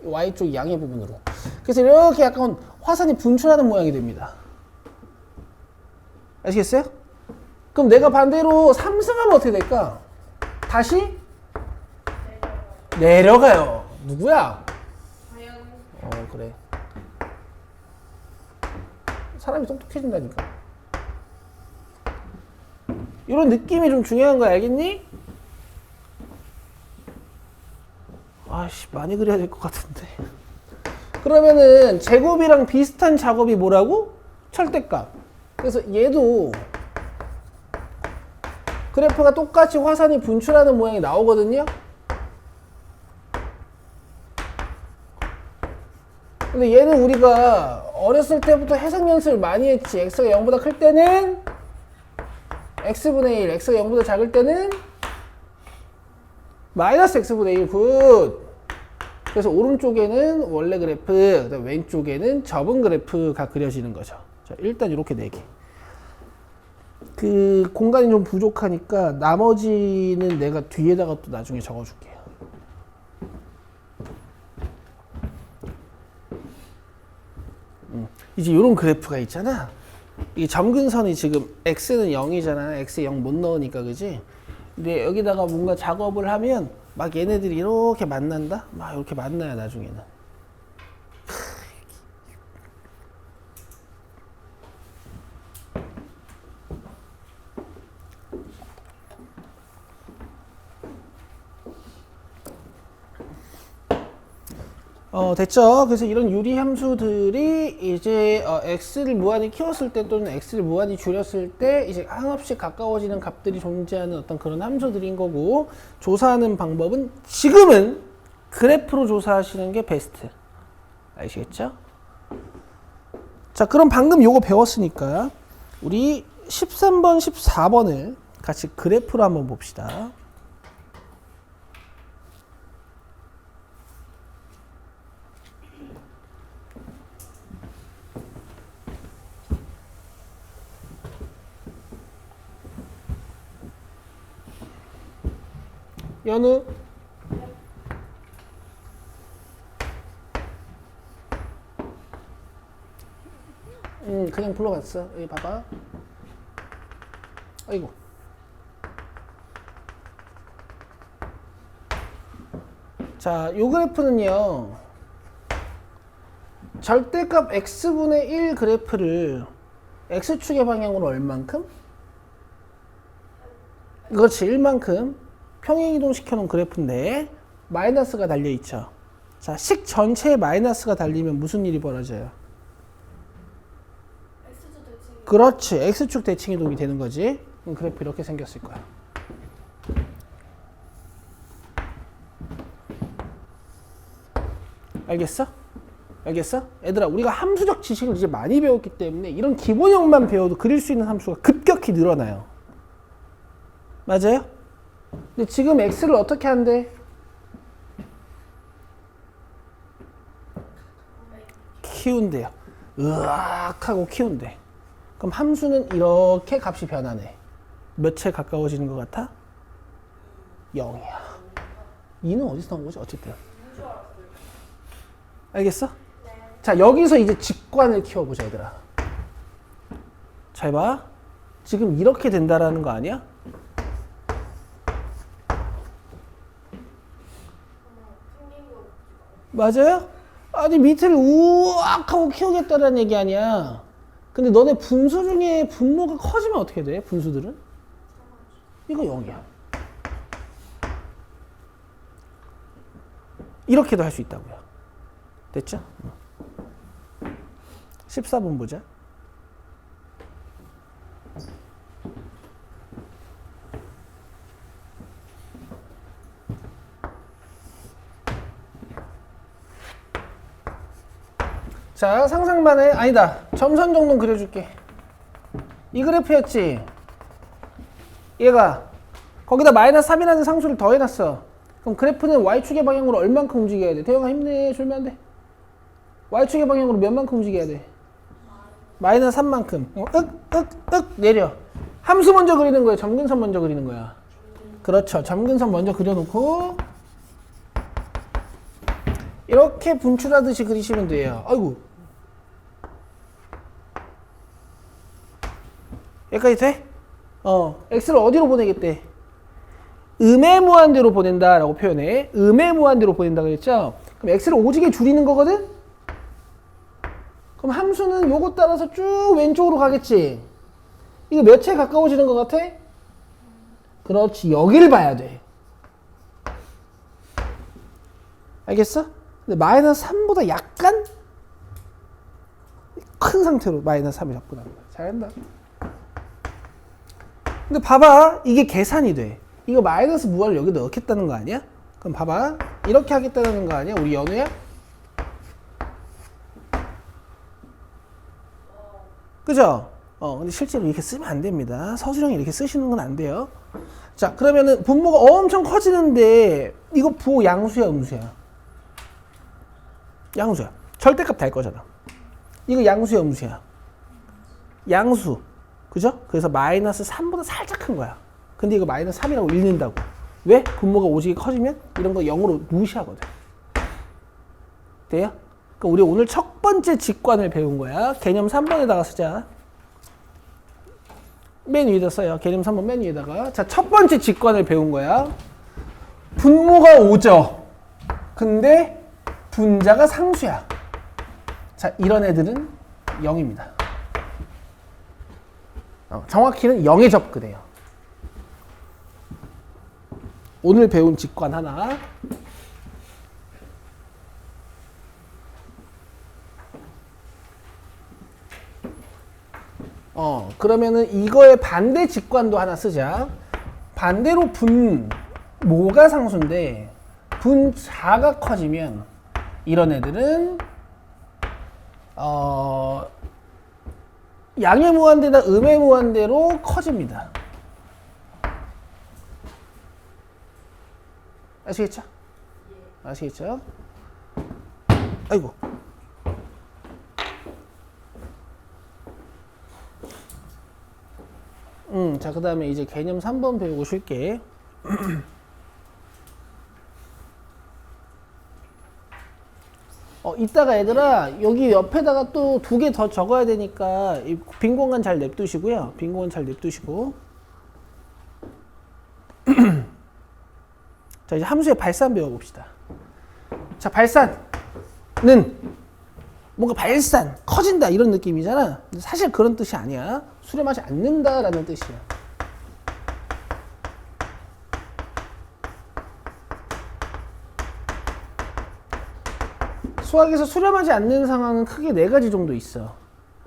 Y쪽 양의 부분으로. 그래서 이렇게 약간 화산이 분출하는 모양이 됩니다. 아시겠어요? 그럼 내가 반대로 3승하면 어떻게 될까? 다시 내려가요. 누구야? 그래. 사람이 똑똑해진다니까. 이런 느낌이 좀 중요한 거 알겠니? 아씨, 많이 그려야 될 것 같은데. 그러면은 제곱이랑 비슷한 작업이 뭐라고? 절대값. 그래서 얘도 그래프가 똑같이 화산이 분출하는 모양이 나오거든요. 근데 얘는 우리가 어렸을 때부터 해석 연습을 많이 했지. x가 0보다 클 때는 x분의 1, x가 0보다 작을 때는 마이너스 x분의 1. 굿. 그래서 오른쪽에는 원래 그래프, 그다음 왼쪽에는 접은 그래프가 그려지는 거죠. 자, 일단 이렇게 4개. 그 공간이 좀 부족하니까 나머지는 내가 뒤에다가 또 나중에 적어줄게요. 이제 이런 그래프가 있잖아. 이 점근선이 지금 x는 0이잖아. x에 0 못 넣으니까, 그지? 근데 여기다가 뭔가 작업을 하면 막 얘네들이 이렇게 만난다? 막 이렇게 만나요, 나중에는. 됐죠? 그래서 이런 유리 함수들이 이제 x를 무한히 키웠을 때 또는 x를 무한히 줄였을 때 이제 한없이 가까워지는 값들이 존재하는 어떤 그런 함수들인 거고, 조사하는 방법은 지금은 그래프로 조사하시는 게 베스트. 아시겠죠? 자, 그럼 방금 요거 배웠으니까 우리 13번, 14번을 같이 그래프로 한번 봅시다. 연우 그냥 불러봤어. 여기 봐봐. 아이고. 자, 요 그래프는요, 절대값 x분의 1 그래프를 x축의 방향으로 얼만큼? 그렇지, 1만큼 평행이동 시켜놓은 그래프인데 마이너스가 달려있죠. 자, 식 전체에 마이너스가 달리면 무슨 일이 벌어져요? X축 대칭. 그렇지, x축 대칭이동이 되는 거지. 그래프 이렇게 생겼을 거야. 알겠어? 알겠어? 얘들아, 우리가 함수적 지식을 이제 많이 배웠기 때문에 이런 기본형만 배워도 그릴 수 있는 함수가 급격히 늘어나요. 맞아요? 근데 지금 x를 어떻게 한대? 키운대요. 으악 하고 키운대. 그럼 함수는 이렇게 값이 변하네. 몇에 가까워지는 것 같아? 0이야. 2는 어디서 나온 거지? 어쨌든. 알겠어? 자, 여기서 이제 직관을 키워보자, 얘들아. 잘 봐. 지금 이렇게 된다라는 거 아니야? 맞아요? 아니, 밑을 우악 하고 키우겠다라는 얘기 아니야. 근데 너네 분수 중에 분모가 커지면 어떻게 돼? 분수들은? 이거 0이야. 이렇게도 할 수 있다고요. 됐죠? 14번 보자. 자, 상상만해. 아니다. 점선 정도 그려줄게. 이 그래프였지? 얘가 거기다 마이너스 3이라는 상수를 더해놨어. 그럼 그래프는 y축의 방향으로 얼만큼 움직여야 돼? 태영아 힘내. 졸면 안 돼. y축의 방향으로 몇만큼 움직여야 돼? 마이너스 3만큼. 내려. 함수 먼저 그리는 거야? 점근선 먼저 그리는 거야? 그렇죠. 점근선 먼저 그려놓고 이렇게 분출하듯이 그리시면 돼요. 아이고. 여기까지 돼? x를 어디로 보내겠대? 음의 무한대로 보낸다라고 표현해. 음의 무한대로 보낸다 그랬죠? 그럼 x를 오지게 줄이는 거거든? 그럼 함수는 요거 따라서 쭉 왼쪽으로 가겠지? 이거 몇에 가까워지는 것 같아? 그렇지. 여기를 봐야 돼. 알겠어? 근데 마이너스 3보다 약간 큰 상태로 마이너스 3이 접근하는 거야. 잘한다. 근데 봐봐. 이게 계산이 돼. 이거 마이너스 무한을 여기 넣겠다는 거 아니야? 그럼 봐봐. 이렇게 하겠다는 거 아니야? 우리 연우야? 그죠? 근데 실제로 이렇게 쓰면 안 됩니다. 서술형이 이렇게 쓰시는 건 안 돼요. 자, 그러면은 분모가 엄청 커지는데 이거 부호 양수야, 음수야? 양수야. 절대값 달 거잖아. 이거 양수야, 음수야? 양수. 그죠? 그래서 마이너스 3보다 살짝 큰 거야. 근데 이거 마이너스 3이라고 읽는다고. 왜? 분모가 오지게 커지면 이런 거 0으로 무시하거든. 돼요? 그럼 우리 오늘 첫 번째 직관을 배운 거야. 개념 3번에다가 쓰자. 맨 위에다 써요. 개념 3번 맨 위에다가. 자, 첫 번째 직관을 배운 거야. 분모가 5죠. 근데 분자가 상수야. 자, 이런 애들은 0입니다. 정확히는 0에 접근해요. 오늘 배운 직관 하나. 그러면은 이거의 반대 직관도 하나 쓰자. 반대로 분모가 상수인데 분자가 커지면 이런 애들은 양의 무한대나 음의 무한대로 커집니다. 아시겠죠? 아시겠죠? 아이고. 자, 그 다음에 이제 개념 3번 배우고 쉴게. 이따가 얘들아, 여기 옆에다가 또 2개 더 적어야 되니까, 빈 공간 잘 냅두시고요. 빈 공간 잘 냅두시고. 자, 이제 함수의 발산 배워봅시다. 자, 발산은 뭔가 발산, 커진다 이런 느낌이잖아. 근데 사실 그런 뜻이 아니야. 수렴하지 않는다라는 뜻이야. 수학에서 수렴하지 않는 상황은 크게 4가지 정도 있어.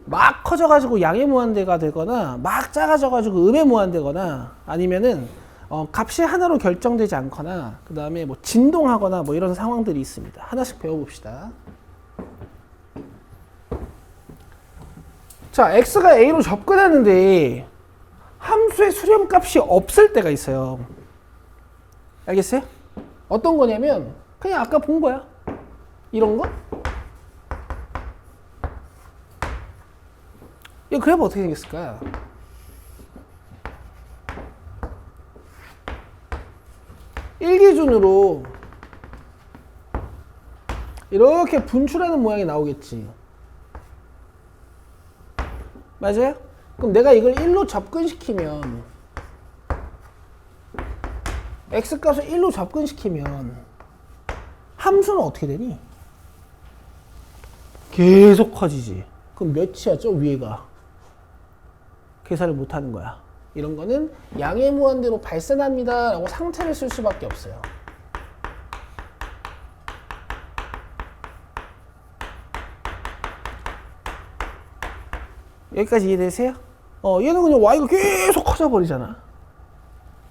막 커져가지고 양의 무한대가 되거나 막 작아져가지고 음의 무한대거나 아니면은 값이 하나로 결정되지 않거나 그 다음에 뭐 진동하거나 뭐 이런 상황들이 있습니다. 하나씩 배워봅시다. 자, x가 a로 접근하는데 함수의 수렴값이 없을 때가 있어요. 알겠어요? 어떤 거냐면 그냥 아까 본 거야. 이런 거? 이거 그래봐 어떻게 생겼을까? 일기준으로 이렇게 분출하는 모양이 나오겠지. 맞아요? 그럼 내가 이걸 1로 접근시키면 x값을 1로 접근시키면 함수는 어떻게 되니? 계속 커지지. 그럼 몇이야? 저 위에가 계산을 못하는 거야. 이런 거는 양의 무한대로 발산합니다 라고 상태를 쓸 수밖에 없어요. 여기까지 이해되세요? 얘는 그냥 y가 계속 커져 버리잖아.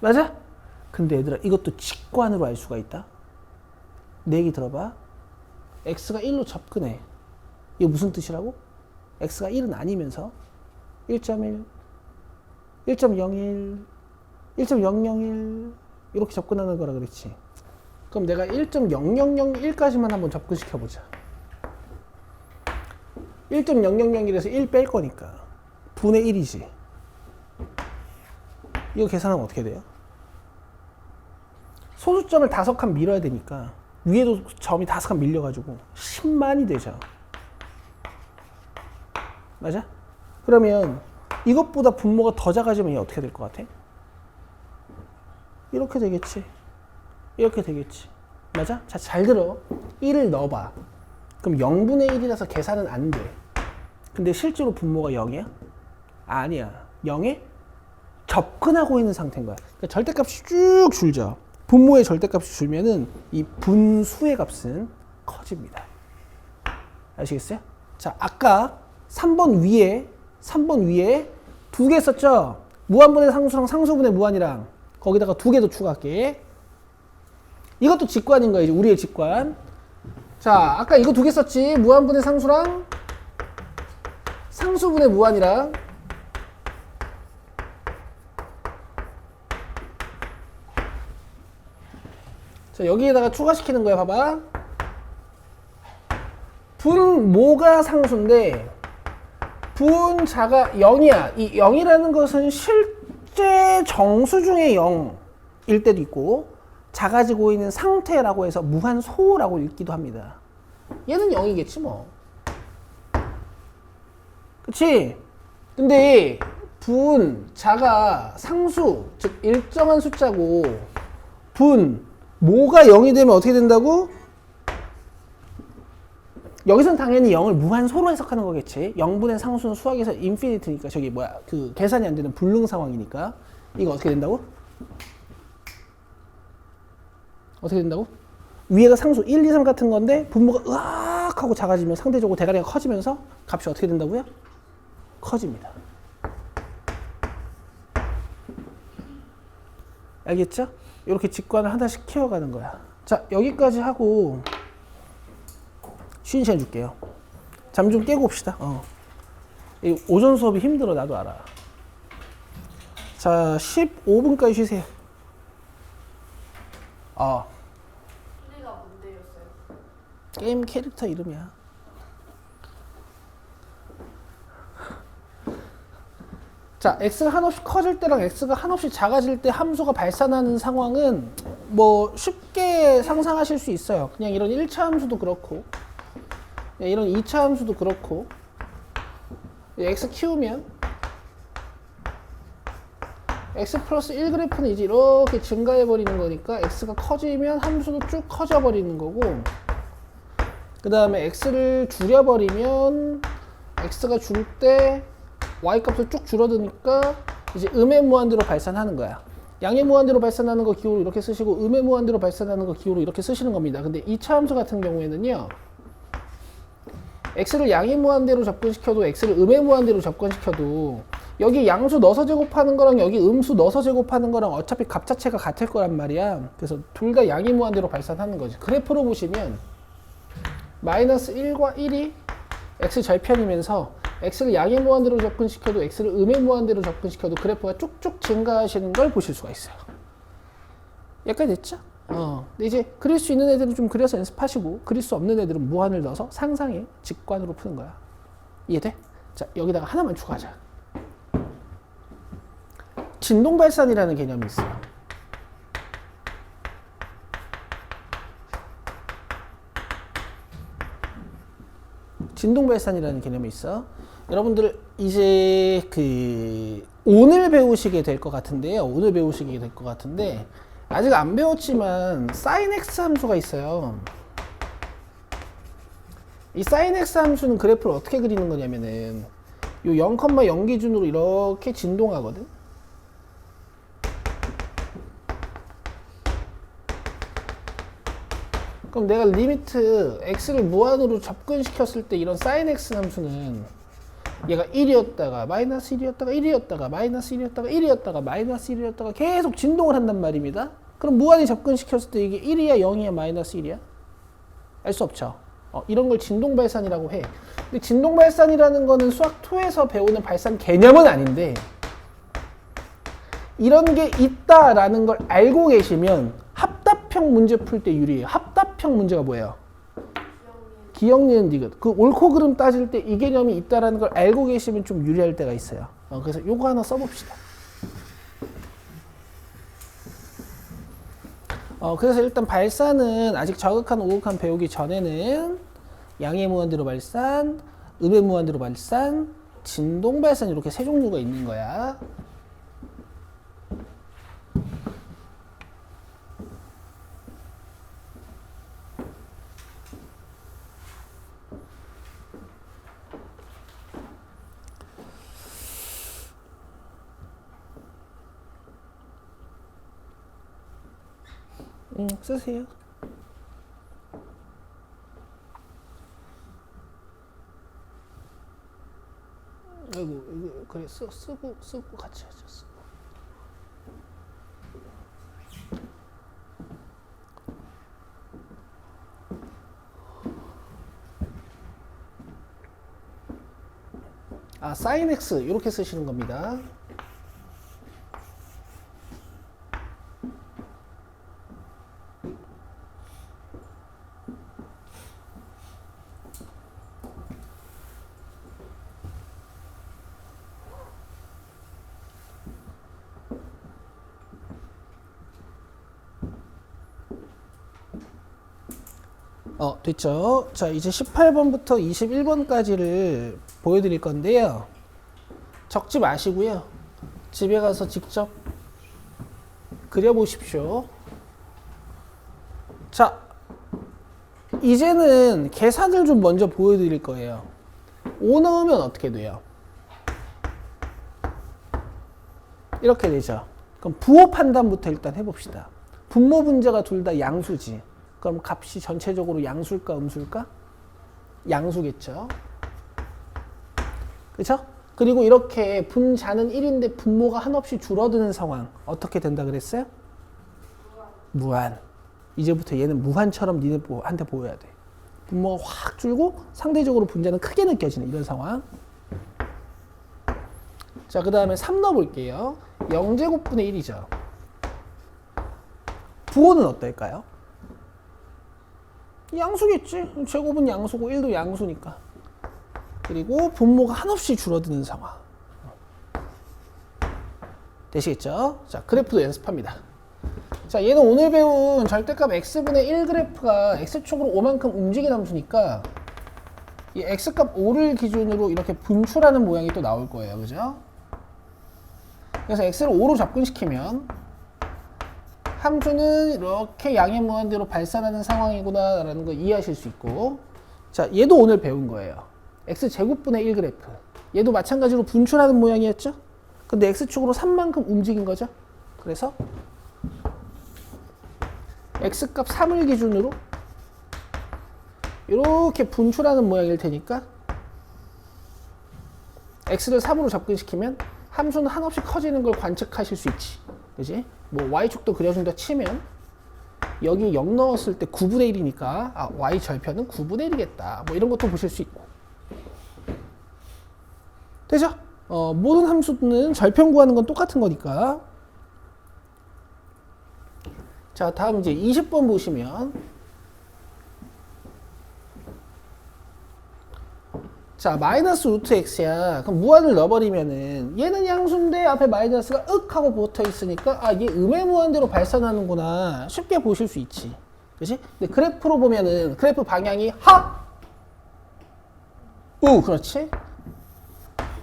맞아? 근데 얘들아 이것도 직관으로 알 수가 있다. 내 얘기 들어봐. x가 1로 접근해. 이거 무슨 뜻이라고? x가 1은 아니면서 1.1, 1.01, 1.001 이렇게 접근하는 거라 그랬지. 그럼 내가 1.0001까지만 한번 접근시켜 보자. 1.0001에서 1 뺄 거니까 분의 1이지. 이거 계산하면 어떻게 돼요? 소수점을 5칸 밀어야 되니까 위에도 점이 5칸 밀려가지고 10만이 되죠. 맞아? 그러면 이것보다 분모가 더 작아지면 얘 어떻게 될 것 같아? 이렇게 되겠지. 이렇게 되겠지. 맞아? 자, 잘 들어. 1을 넣어봐. 그럼 0분의 1이라서 계산은 안 돼. 근데 실제로 분모가 0이야? 아니야. 0에 접근하고 있는 상태인 거야. 그러니까 절대값이 쭉 줄죠. 분모의 절대값이 줄면은 이 분수의 값은 커집니다. 아시겠어요? 자, 아까 3번 위에 2개 썼죠? 무한분의 상수랑 상수분의 무한이랑 거기다가 2개 더 추가할게. 이것도 직관인 거예요. 우리의 직관. 자, 아까 이거 2개 썼지? 무한분의 상수랑 상수분의 무한이랑 자, 여기에다가 추가시키는 거야. 봐봐. 분모가 상수인데 분자가 0이야. 이 0이라는 것은 실제 정수 중에 0일 때도 있고 작아지고 있는 상태라고 해서 무한소라고 읽기도 합니다. 얘는 0이겠지 뭐. 그치? 근데 분자가 상수, 즉 일정한 숫자고 분모가 0이 되면 어떻게 된다고? 여기서는 당연히 0을 무한소로 해석하는 거겠지. 0분의 상수는 수학에서 인피니트니까 저기 뭐야 그 계산이 안 되는 불능 상황이니까 이거 어떻게 된다고? 어떻게 된다고? 위에가 상수 1, 2, 3 같은 건데 분모가 으악 하고 작아지면 상대적으로 대가리가 커지면서 값이 어떻게 된다고요? 커집니다. 알겠죠? 이렇게 직관을 하나씩 키워가는 거야. 자, 여기까지 하고 쉬는 시간 줄게요. 잠 좀 깨고 옵시다. 이 오전 수업이 힘들어. 나도 알아. 자, 15분까지 쉬세요. 소리가 뭔데였어요? 게임 캐릭터 이름이야. 자, x가 한없이 커질 때랑 x가 한없이 작아질 때 함수가 발산하는 상황은 뭐 쉽게 상상하실 수 있어요. 그냥 이런 1차 함수도 그렇고 이런 2차 함수도 그렇고 x 키우면 x 플러스 1 그래프는 이제 이렇게 증가해 버리는 거니까 x가 커지면 함수도 쭉 커져 버리는 거고 그 다음에 x를 줄여 버리면 x가 줄 때 y 값을 쭉 줄어드니까 이제 음의 무한대로 발산하는 거야. 양의 무한대로 발산하는 거 기호로 이렇게 쓰시고 음의 무한대로 발산하는 거 기호로 이렇게 쓰시는 겁니다. 근데 2차 함수 같은 경우에는요. x를 양의 무한대로 접근시켜도 x를 음의 무한대로 접근시켜도 여기 양수 넣어서 제곱하는 거랑 여기 음수 넣어서 제곱하는 거랑 어차피 값 자체가 같을 거란 말이야. 그래서 둘 다 양의 무한대로 발산하는 거지. 그래프로 보시면 마이너스 1과 1이 x 절편이면서 x를 양의 무한대로 접근시켜도 x를 음의 무한대로 접근시켜도 그래프가 쭉쭉 증가하시는 걸 보실 수가 있어요. 여기까지 됐죠? 근데 이제 그릴 수 있는 애들은 좀 그려서 연습하시고 그릴 수 없는 애들은 무한을 넣어서 상상의 직관으로 푸는 거야. 이해돼? 자, 여기다가 하나만 추가하자. 진동발산이라는 개념이 있어요. 진동발산이라는 개념이 있어. 여러분들 이제 오늘 배우시게 될 것 같은데요. 오늘 배우시게 될 것 같은데 아직 안 배웠지만 sin x 함수가 있어요. 이 sin x 함수는 그래프를 어떻게 그리는 거냐면은 요 0,0 기준으로 이렇게 진동하거든. 그럼 내가 리미트 x를 무한으로 접근시켰을 때 이런 sin x 함수는 얘가 1이었다가 마이너스 1이었다가 1이었다가 마이너스 1이었다가 1이었다가 마이너스 1이었다가 계속 진동을 한단 말입니다. 그럼 무한히 접근시켰을 때 이게 1이야 0이야 마이너스 1이야? 알 수 없죠. 이런 걸 진동 발산이라고 해. 근데 진동 발산이라는 거는 수학 2에서 배우는 발산 개념은 아닌데 이런 게 있다라는 걸 알고 계시면 합답형 문제 풀 때 유리해요. 합답형 문제가 뭐예요? 기억, 니은, 디귿. 그 옳고 그름 따질 때 이 개념이 있다라는 걸 알고 계시면 좀 유리할 때가 있어요. 그래서 요거 하나 써봅시다. 그래서 일단 발산은 아직 저극한, 오극한 배우기 전에는 양의 무한대로 발산, 음의 무한대로 발산, 진동 발산 이렇게 세 종류가 있는 거야. 쓰세요. 아이고, 이거 그래 쓰고 같이 하죠. 쓰고. sin x 이렇게 쓰시는 겁니다. 됐죠? 자, 이제 18번부터 21번까지를 보여드릴 건데요. 적지 마시고요. 집에 가서 직접 그려보십시오. 자, 이제는 계산을 좀 먼저 보여드릴 거예요. 5 넣으면 어떻게 돼요? 이렇게 되죠. 그럼 부호 판단부터 일단 해봅시다. 분모 분자가 둘 다 양수지. 그럼 값이 전체적으로 양수일까 음수일까? 양수겠죠. 그렇죠? 그리고 이렇게 분자는 1인데 분모가 한없이 줄어드는 상황 어떻게 된다 그랬어요? 무한. 이제부터 얘는 무한처럼 니네한테 보여야 돼. 분모가 확 줄고 상대적으로 분자는 크게 느껴지는 이런 상황. 자, 그 다음에 3 넣어볼게요. 0제곱분의 1이죠. 부호는 어떨까요? 양수겠지. 제곱은 양수고 1도 양수니까. 그리고 분모가 한없이 줄어드는 상황. 되시겠죠? 자, 그래프도 연습합니다. 자, 얘는 오늘 배운 절대값 x분의 1 그래프가 x축으로 5만큼 움직이는 함수니까 이 x값 5를 기준으로 이렇게 분출하는 모양이 또 나올 거예요. 그죠? 그래서 x를 5로 접근시키면 함수는 이렇게 양의 무한대로 발산하는 상황이구나 라는 거 이해하실 수 있고, 자, 얘도 오늘 배운 거예요. x제곱분의 1 그래프. 얘도 마찬가지로 분출하는 모양이었죠? 근데 x축으로 3만큼 움직인 거죠? 그래서 x값 3을 기준으로 이렇게 분출하는 모양일 테니까 x를 3으로 접근시키면 함수는 한없이 커지는 걸 관측하실 수 있지. 그지? 뭐 y축도 그려준다 치면 여기 0 넣었을 때 9분의 1이니까 y 절편은 9분의 1이겠다. 뭐 이런 것도 보실 수 있고. 되죠? 모든 함수는 절편 구하는 건 똑같은 거니까. 자, 다음 이제 20번 보시면, 자, 마이너스 루트 x야. 그럼 무한을 넣어버리면은 얘는 양수인데 앞에 마이너스가 윽 하고 붙어 있으니까 얘 음의 무한대로 발산하는구나 쉽게 보실 수 있지. 그치? 근데 그래프로 보면은 그래프 방향이 우 그렇지?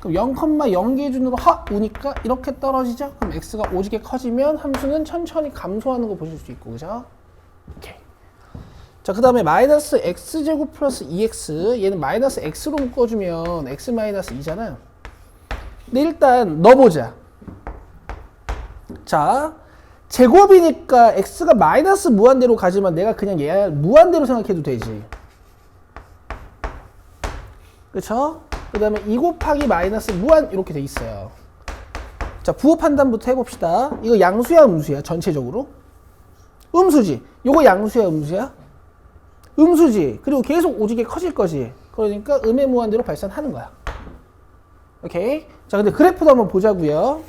그럼 0,0 기준으로 우니까 이렇게 떨어지죠? 그럼 x가 오지게 커지면 함수는 천천히 감소하는 거 보실 수 있고, 그죠? 오케이. 자, 그 다음에 마이너스 x제곱 플러스 2x, 얘는 마이너스 x로 묶어주면 x 마이너스 2잖아. 근데 일단 넣어보자. 자, 제곱이니까 x가 마이너스 무한대로 가지만 내가 그냥 얘 무한대로 생각해도 되지. 그쵸? 그 다음에 2 곱하기 마이너스 무한 이렇게 돼 있어요. 자, 부호 판단부터 해봅시다. 이거 양수야 음수야 전체적으로? 음수지. 요거 양수야 음수야? 음수지. 그리고 계속 오지게 커질 거지. 그러니까 음의 무한대로 발산하는 거야. 오케이? 자, 근데 그래프도 한번 보자고요.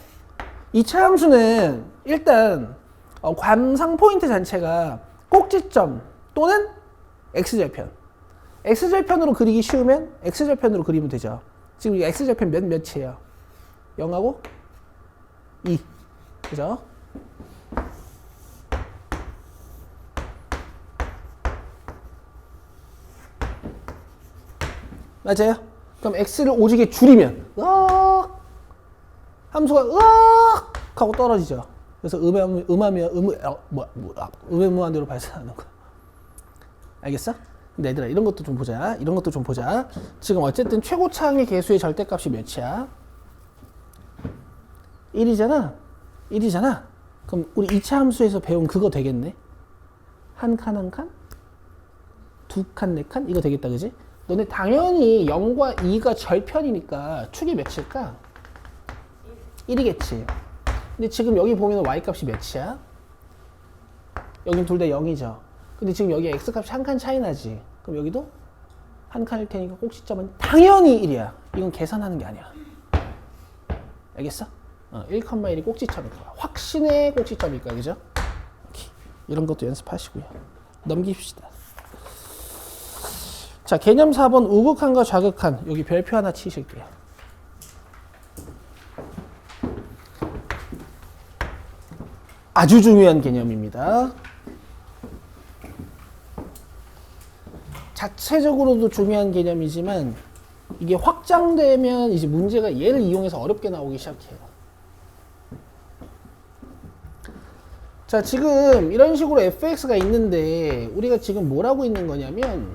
이 차함수는 일단 관상 포인트 자체가 꼭지점 또는 x절편. x절편으로 그리기 쉬우면 x절편으로 그리면 되죠. 지금 이 x절편 몇이에요? 0하고 2. 그죠? 맞아요? 그럼 x를 오지게 줄이면 으악 함수가 으악 하고 떨어지죠. 그래서 음의 무한대로 발산하는 거야. 알겠어? 근데 얘들아 이런 것도 좀 보자. 이런 것도 좀 보자. 지금 어쨌든 최고차항의 개수의 절대값이 몇이야? 1이잖아. 1이잖아. 그럼 우리 2차 함수에서 배운 그거 되겠네. 한 칸 한 칸? 두 칸, 네 칸? 이거 되겠다, 그지? 너네 당연히 0과 2가 절편이니까 축이 몇일까? 1이겠지. 근데 지금 여기 보면 y값이 몇이야? 여긴 둘 다 0이죠. 근데 지금 여기 x값이 한 칸 차이 나지. 그럼 여기도 한 칸일 테니까 꼭지점은 당연히 1이야. 이건 계산하는 게 아니야. 알겠어? 1,1이 꼭지점일 거야. 확신의 꼭지점일 거야. 그죠? 이런 것도 연습하시고요. 넘깁시다. 자, 개념 4번 우극한과 좌극한. 여기 별표 하나 치실게요. 아주 중요한 개념입니다. 자체적으로도 중요한 개념이지만 이게 확장되면 이제 문제가 얘를 이용해서 어렵게 나오기 시작해요. 자, 지금 이런 식으로 fx가 있는데 우리가 지금 뭘 하고 있는 거냐면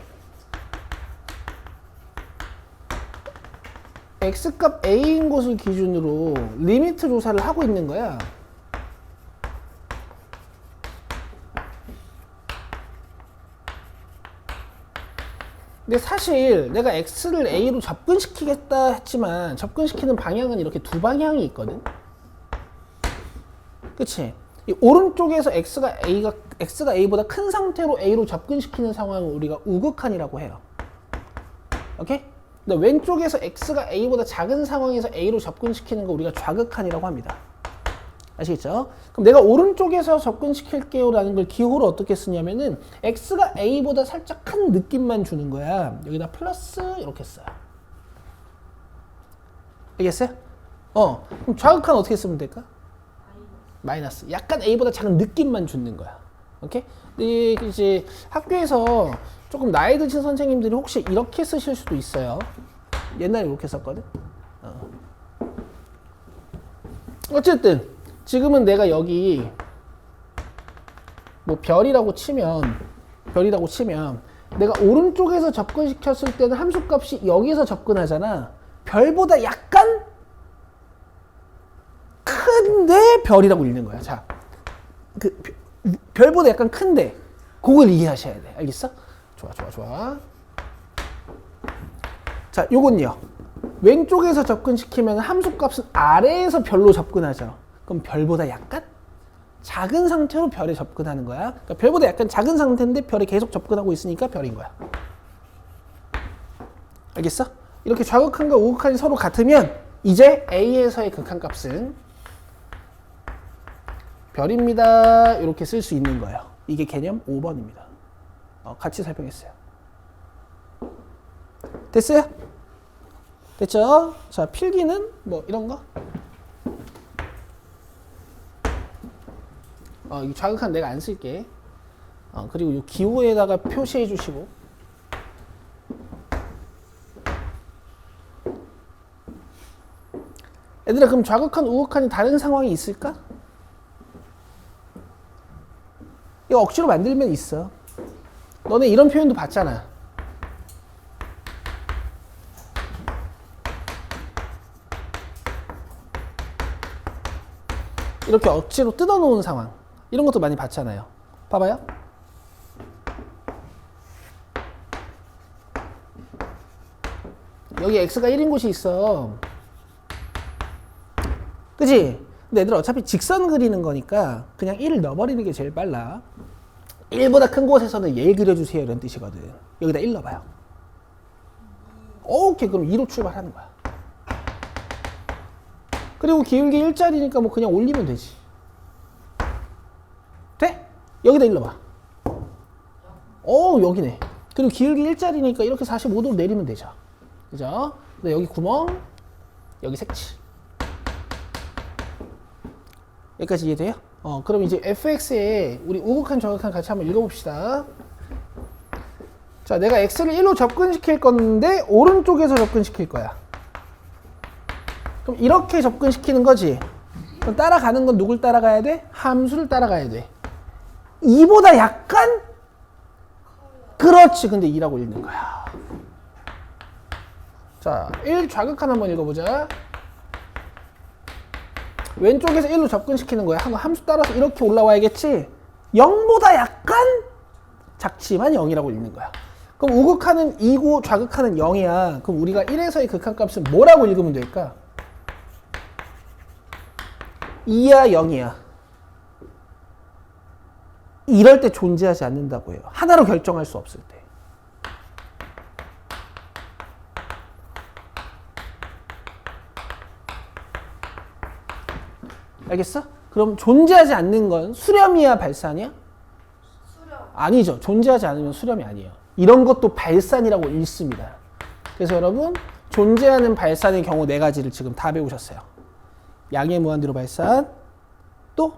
x값 a인 것을 기준으로 리미트 조사를 하고 있는 거야. 근데 사실 내가 x를 a로 접근시키겠다 했지만 접근시키는 방향은 이렇게 두 방향이 있거든. 그치? 이 오른쪽에서 x가 a보다 큰 상태로 a로 접근시키는 상황을 우리가 우극한이라고 해요. 오케이? 근데 왼쪽에서 x가 a보다 작은 상황에서 a로 접근시키는 거 우리가 좌극한이라고 합니다. 아시겠죠? 그럼 내가 오른쪽에서 접근시킬게요 라는 걸 기호로 어떻게 쓰냐면은 x가 a보다 살짝 큰 느낌만 주는 거야. 여기다 플러스 이렇게 써요. 알겠어요? 그럼 좌극한 어떻게 쓰면 될까? 마이너스. 약간 a보다 작은 느낌만 주는 거야. 오케이? 근데 이제 학교에서 조금 나이 드신 선생님들이 혹시 이렇게 쓰실 수도 있어요. 옛날에 이렇게 썼거든. 어쨌든 지금은 내가 여기 뭐 별이라고 치면 내가 오른쪽에서 접근시켰을 때는 함수값이 여기서 접근하잖아. 별보다 약간 큰데 별이라고 읽는 거야. 자, 그 별보다 약간 큰데 그걸 이해하셔야 돼. 알겠어? 좋아. 자, 요건요. 왼쪽에서 접근시키면 함수값은 아래에서 별로 접근하죠. 그럼 별보다 약간 작은 상태로 별에 접근하는 거야. 그러니까 별보다 약간 작은 상태인데 별에 계속 접근하고 있으니까 별인 거야. 알겠어? 이렇게 좌극한과 우극한이 서로 같으면 이제 A에서의 극한값은 별입니다. 이렇게 쓸 수 있는 거예요. 이게 개념 5번입니다. 같이 설명했어요. 됐어요? 됐죠? 자, 필기는 뭐 이런 거? 이 좌극한 내가 안 쓸게. 그리고 이 기호에다가 표시해 주시고. 얘들아, 그럼 좌극한, 우극한이 다른 상황이 있을까? 이거 억지로 만들면 있어. 너네 이런 표현도 봤잖아. 이렇게 억지로 뜯어놓은 상황. 이런 것도 많이 봤잖아요. 봐봐요. 여기 x가 1인 곳이 있어. 그치? 근데 얘들아 어차피 직선 그리는 거니까 그냥 1을 넣어버리는 게 제일 빨라. 1보다 큰 곳에서는 얘 그려주세요 이런 뜻이거든. 여기다 1 넣어봐요. 오케이, 그럼 2로 출발하는 거야. 그리고 기울기 1짜리니까 뭐 그냥 올리면 되지. 돼? 여기다 1 넣어봐. 오, 여기네. 그리고 기울기 1짜리니까 이렇게 45도로 내리면 되죠. 그죠? 근데 여기 구멍, 여기 색칠. 여기까지 이해돼요? 그럼 이제 fx에 우리 우극한 좌극한 같이 한번 읽어봅시다. 자, 내가 x를 1로 접근시킬 건데 오른쪽에서 접근시킬 거야. 그럼 이렇게 접근시키는 거지. 그럼 따라가는 건 누굴 따라가야 돼? 함수를 따라가야 돼. 2보다 약간? 그렇지. 근데 2라고 읽는 거야. 자, 1 좌극한 한번 읽어보자. 왼쪽에서 1로 접근시키는 거야. 함수 따라서 이렇게 올라와야겠지? 0보다 약간 작지만 0이라고 읽는 거야. 그럼 우극하는 2고 좌극하는 0이야. 그럼 우리가 1에서의 극한값은 뭐라고 읽으면 될까? 2야 0이야. 이럴 때 존재하지 않는다고 해요. 하나로 결정할 수 없을 때. 알겠어? 그럼 존재하지 않는 건 수렴이야 발산이야? 수렴. 아니죠. 존재하지 않으면 수렴이 아니에요. 이런 것도 발산이라고 읽습니다. 그래서 여러분 존재하는 발산의 경우 네 가지를 지금 다 배우셨어요. 양의 무한대로 발산, 또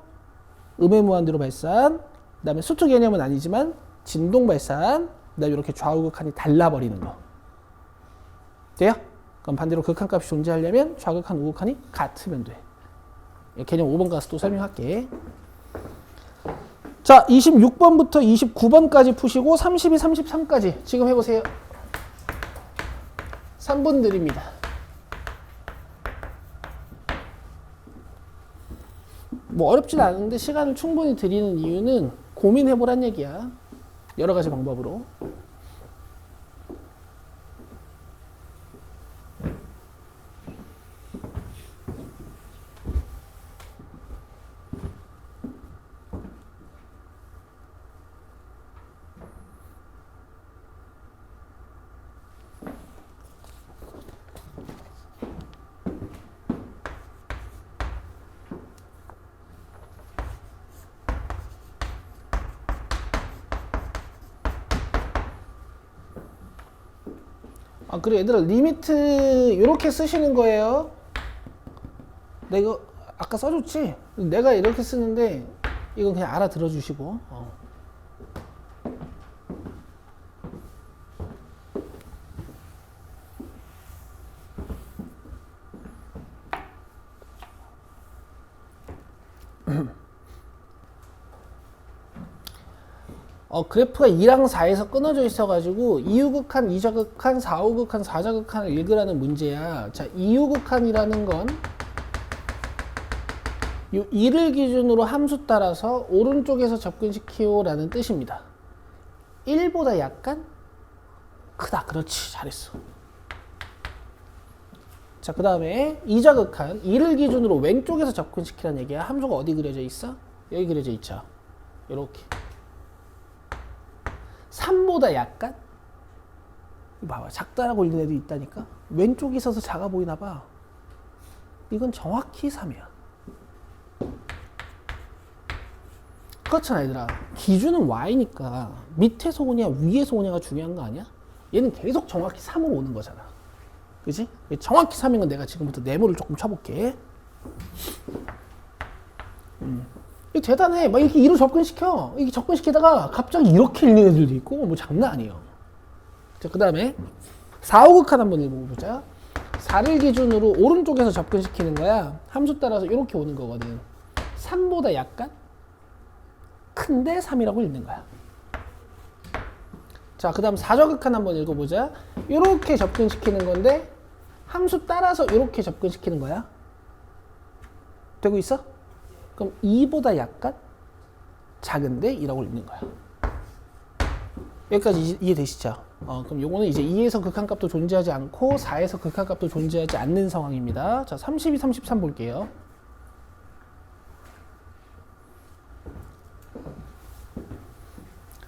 음의 무한대로 발산, 그 다음에 수투 개념은 아니지만 진동 발산, 그 다음에 이렇게 좌우극한이 달라버리는 거. 돼요? 그럼 반대로 극한값이 존재하려면 좌극한 우극한이 같으면 돼. 개념 5번 가서 또 설명할게. 자, 26번부터 29번까지 푸시고 32, 33까지 지금 해보세요. 3분 드립니다. 뭐 어렵진 않은데 시간을 충분히 드리는 이유는 고민해보란 얘기야. 여러 가지 방법으로. 아, 그래 얘들아 리미트 이렇게 쓰시는 거예요. 내가 아까 써줬지? 내가 이렇게 쓰는데 이건 그냥 알아들어 주시고. 그래프가 2랑 4에서 끊어져 있어가지고 2우극한, 2좌극한, 4우극한, 4좌극한을 읽으라는 문제야. 자, 2우극한이라는 건 요 2를 기준으로 함수 따라서 오른쪽에서 접근시키오 라는 뜻입니다. 1보다 약간 크다. 그렇지. 잘했어. 자, 그 다음에 2좌극한, 2를 기준으로 왼쪽에서 접근시키라는 얘기야. 함수가 어디 그려져 있어? 여기 그려져 있죠. 이렇게. 3보다 약간? 봐봐. 작다라고 읽는 애도 있다니까? 왼쪽에 있어서 작아 보이나 봐. 이건 정확히 3이야. 그렇잖아, 얘들아. 기준은 y니까 밑에서 오냐 위에서 오냐가 중요한 거 아니야? 얘는 계속 정확히 3으로 오는 거잖아. 그지? 정확히 3인 건 내가 지금부터 네모를 조금 쳐볼게. 이거 대단해. 막 이렇게 2로 접근시켜. 이렇게 접근시키다가 갑자기 이렇게 읽는 애들도 있고, 뭐 장난 아니에요. 자, 그 다음에 4우극한 한번 읽어보자. 4를 기준으로 오른쪽에서 접근시키는 거야. 함수 따라서 이렇게 오는 거거든. 3보다 약간 큰데 3이라고 읽는 거야. 자, 그 다음 4좌극한 한번 읽어보자. 이렇게 접근시키는 건데 함수 따라서 이렇게 접근시키는 거야. 되고 있어? 그럼 2보다 약간? 작은데 2라고 읽는 거야. 여기까지 이해되시죠? 그럼 요거는 이제 2에서 극한값도 존재하지 않고 4에서 극한값도 존재하지 않는 상황입니다. 자, 32, 33 볼게요.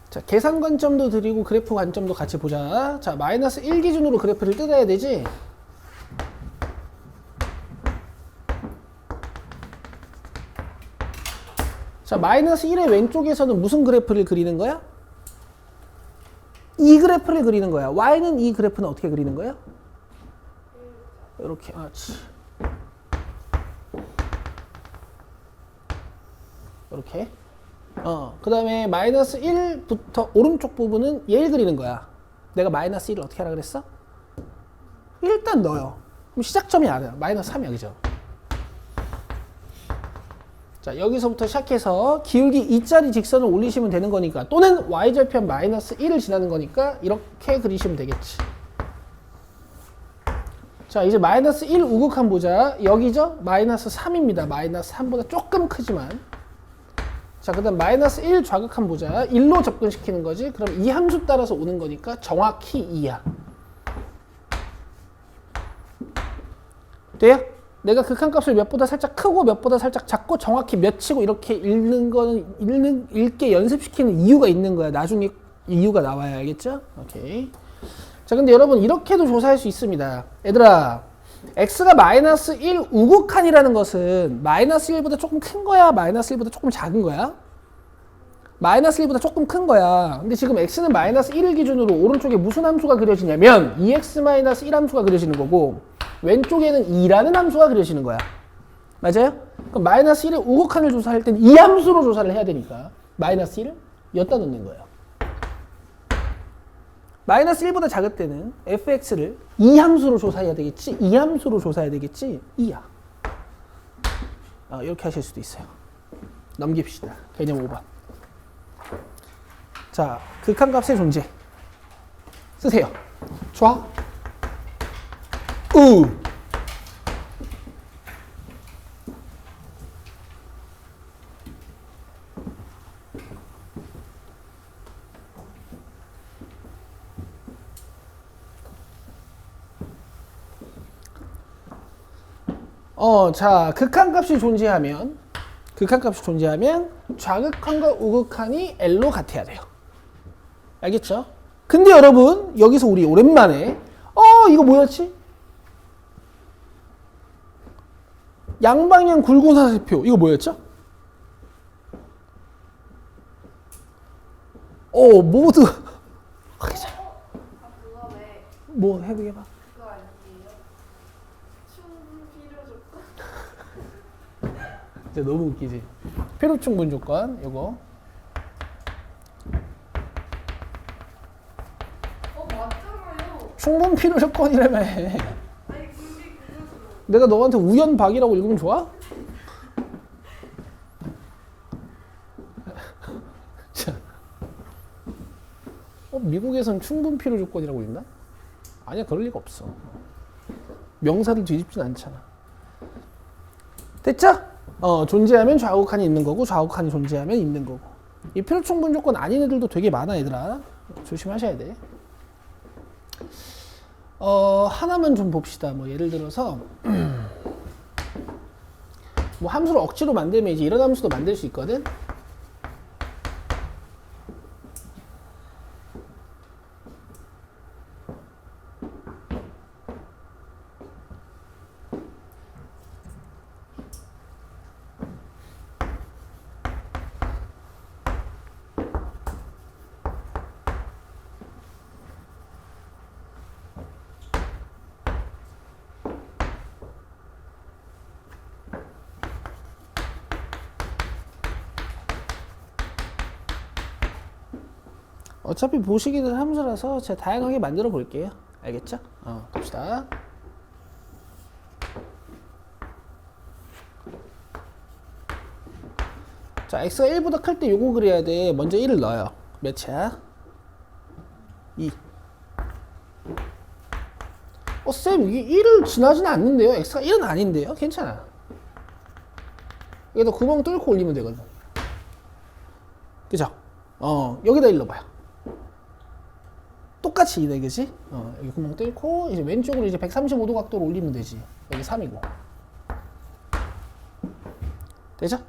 자, 계산 관점도 드리고 그래프 관점도 같이 보자. 자, 마이너스 1 기준으로 그래프를 뜯어야 되지? 자, 마이너스 1의 왼쪽에서는 무슨 그래프를 그리는 거야? 이 그래프를 그리는 거야. y는 이 그래프는 어떻게 그리는 거야? 이렇게. 이렇게. 그 다음에 마이너스 1부터 오른쪽 부분은 얘를 그리는 거야. 내가 마이너스 1을 어떻게 하라 그랬어? 일단 넣어요. 그럼 시작점이 알아요. 마이너스 3이야, 그죠? 자, 여기서부터 시작해서 기울기 2짜리 직선을 올리시면 되는 거니까, 또는 y절편 마이너스 1을 지나는 거니까 이렇게 그리시면 되겠지. 자, 이제 마이너스 1 우극한 보자. 여기죠? 마이너스 3입니다. 마이너스 3보다 조금 크지만. 자, 그 다음 마이너스 1 좌극한 보자. 1로 접근시키는 거지. 그럼 이 함수 따라서 오는 거니까 정확히 2야. 돼요? 내가 극한값을 몇보다 살짝 크고 몇보다 살짝 작고 정확히 몇 치고 이렇게 읽는 거는 읽게 연습시키는 이유가 있는 거야. 나중에 이유가 나와야 알겠죠? 오케이. 자, 근데 여러분 이렇게도 조사할 수 있습니다. 얘들아, x가 마이너스 1 우극한이라는 것은 마이너스 1보다 조금 큰 거야? 마이너스 1보다 조금 작은 거야? 마이너스 1보다 조금 큰 거야. 근데 지금 x는 마이너스 1을 기준으로 오른쪽에 무슨 함수가 그려지냐면 2x 마이너스 1 함수가 그려지는 거고, 왼쪽에는 2라는 함수가 그려지는 거야. 맞아요? 그럼 마이너스 1의 우극한을 조사할 때는 이 함수로 조사를 해야 되니까 마이너스 1을 여기다 넣는 거예요. 마이너스 1보다 작을 때는 fx를 이 함수로 조사해야 되겠지, 이 함수로 조사해야 되겠지, 2야. 이렇게 하실 수도 있어요. 넘깁시다. 개념 5번. 자, 극한값의 존재 쓰세요. 좌, 우. 자, 극한값이 존재하면 좌극한과 우극한이 L로 같아야 돼요. 알겠죠? 근데 여러분, 여기서 우리 오랜만에 이거 뭐였지? 양방향 굴곡사슬표. 이거 뭐였죠? 모두 그거 왜 뭐 해봐. 그거 아니에요? 충분 필요 조건? 이제 너무 웃기지. 필요 충분 조건 이거. 맞잖아요. 충분 필요 조건이라며. 아니 그게 그거죠. 내가 너한테 우연박이라고 읽으면 좋아? 자, 미국에선 충분 필요 조건이라고 읽나? 아니야, 그럴 리가 없어. 명사를 뒤집진 않잖아. 됐죠? 존재하면 좌우칸이 있는 거고, 좌우칸이 존재하면 있는 거고. 이 필요 충분 조건 아닌 애들도 되게 많아, 얘들아. 조심하셔야 돼. 하나만 좀 봅시다. 뭐 예를 들어서 뭐 함수를 억지로 만들면 이제 이런 함수도 만들 수 있거든. 어차피 보시기는 함수라서 제가 다양하게 만들어 볼게요. 알겠죠? 봅시다. 자, x가 1보다 클 때 요거 그려야 돼. 먼저 1을 넣어요. 몇이야? 2. 쌤, 이게 1을 지나지는 않는데요? x가 1은 아닌데요? 괜찮아. 여기다 구멍 뚫고 올리면 되거든. 그죠? 여기다 일러봐요. 똑같이 이래, 그지? 여기 구멍 뚫고 이제 왼쪽으로 이제 135도 각도로 올리면 되지. 여기 3이고. 되죠?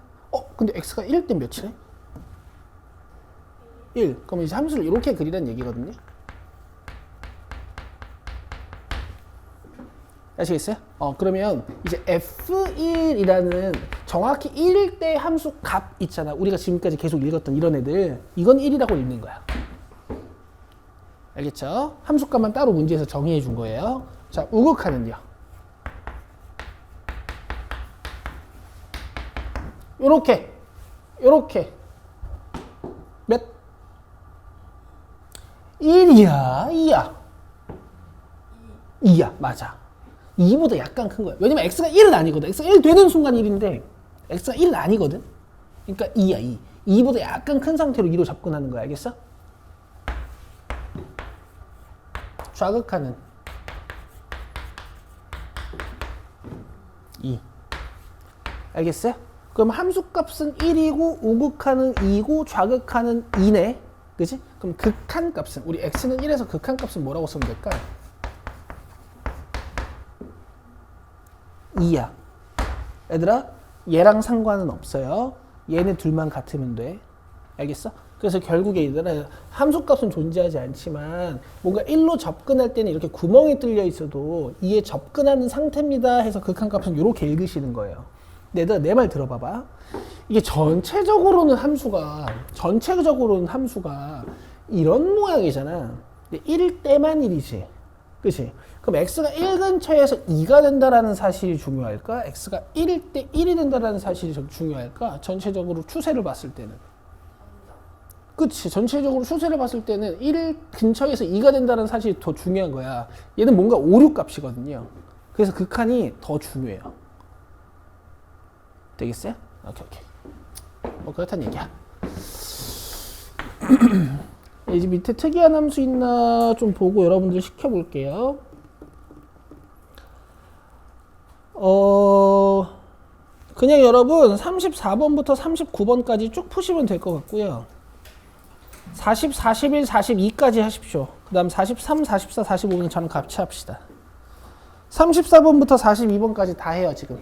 근데 x가 1일 땐 몇이래? 1. 그럼 이제 함수를 이렇게 그리라는 얘기거든요. 아시겠어요? 그러면 이제 f1이라는 정확히 1일 때 함수 값 있잖아. 우리가 지금까지 계속 읽었던 이런 애들. 이건 1이라고 읽는 거야. 알겠죠? 함수 값만 따로 문제에서 정의해 준 거예요. 자, 우극하는요. 요렇게 몇? 1이야 2야 2야 맞아. 2보다 약간 큰 거야. 왜냐면 x가 1은 아니거든. x가 1 되는 순간 1인데 x가 1은 아니거든. 그러니까 2야 2. 2보다 약간 큰 상태로 2로 접근하는 거야. 알겠어? 좌극하는 2. 알겠어요? 그럼 함수값은 1이고 우극하는 2고 좌극하는 2네. 그치? 그럼 극한값은 우리 x는 1에서 극한값은 뭐라고 쓰면 될까? 2야. 얘들아 얘랑 상관은 없어요. 얘네 둘만 같으면 돼. 알겠어? 그래서 결국에 얘들아 함수값은 존재하지 않지만 뭔가 1로 접근할 때는 이렇게 구멍이 뚫려 있어도 2에 접근하는 상태입니다 해서 극한값은 이렇게 읽으시는 거예요. 얘들아 내 말 들어봐봐. 이게 전체적으로는 함수가 이런 모양이잖아. 1일 때만 1이지. 그치? 그럼 x가 1 근처에서 2가 된다라는 사실이 중요할까? x가 1일 때 1이 된다라는 사실이 중요할까? 전체적으로 추세를 봤을 때는. 그치? 전체적으로 추세를 봤을 때는 1 근처에서 2가 된다는 사실이 더 중요한 거야. 얘는 뭔가 오류 값이거든요. 그래서 극한이 더 중요해요. 되겠어요? 오케이. 뭐 그렇다는 얘기야. 이제 밑에 특이한 함수 있나 좀 보고 여러분들 시켜볼게요. 그냥 여러분 34번부터 39번까지 쭉 푸시면 될 것 같고요. 40, 41, 42까지 하십시오. 그 다음 43, 44, 45는 저는 같이 합시다. 34번부터 42번까지 다 해요 지금.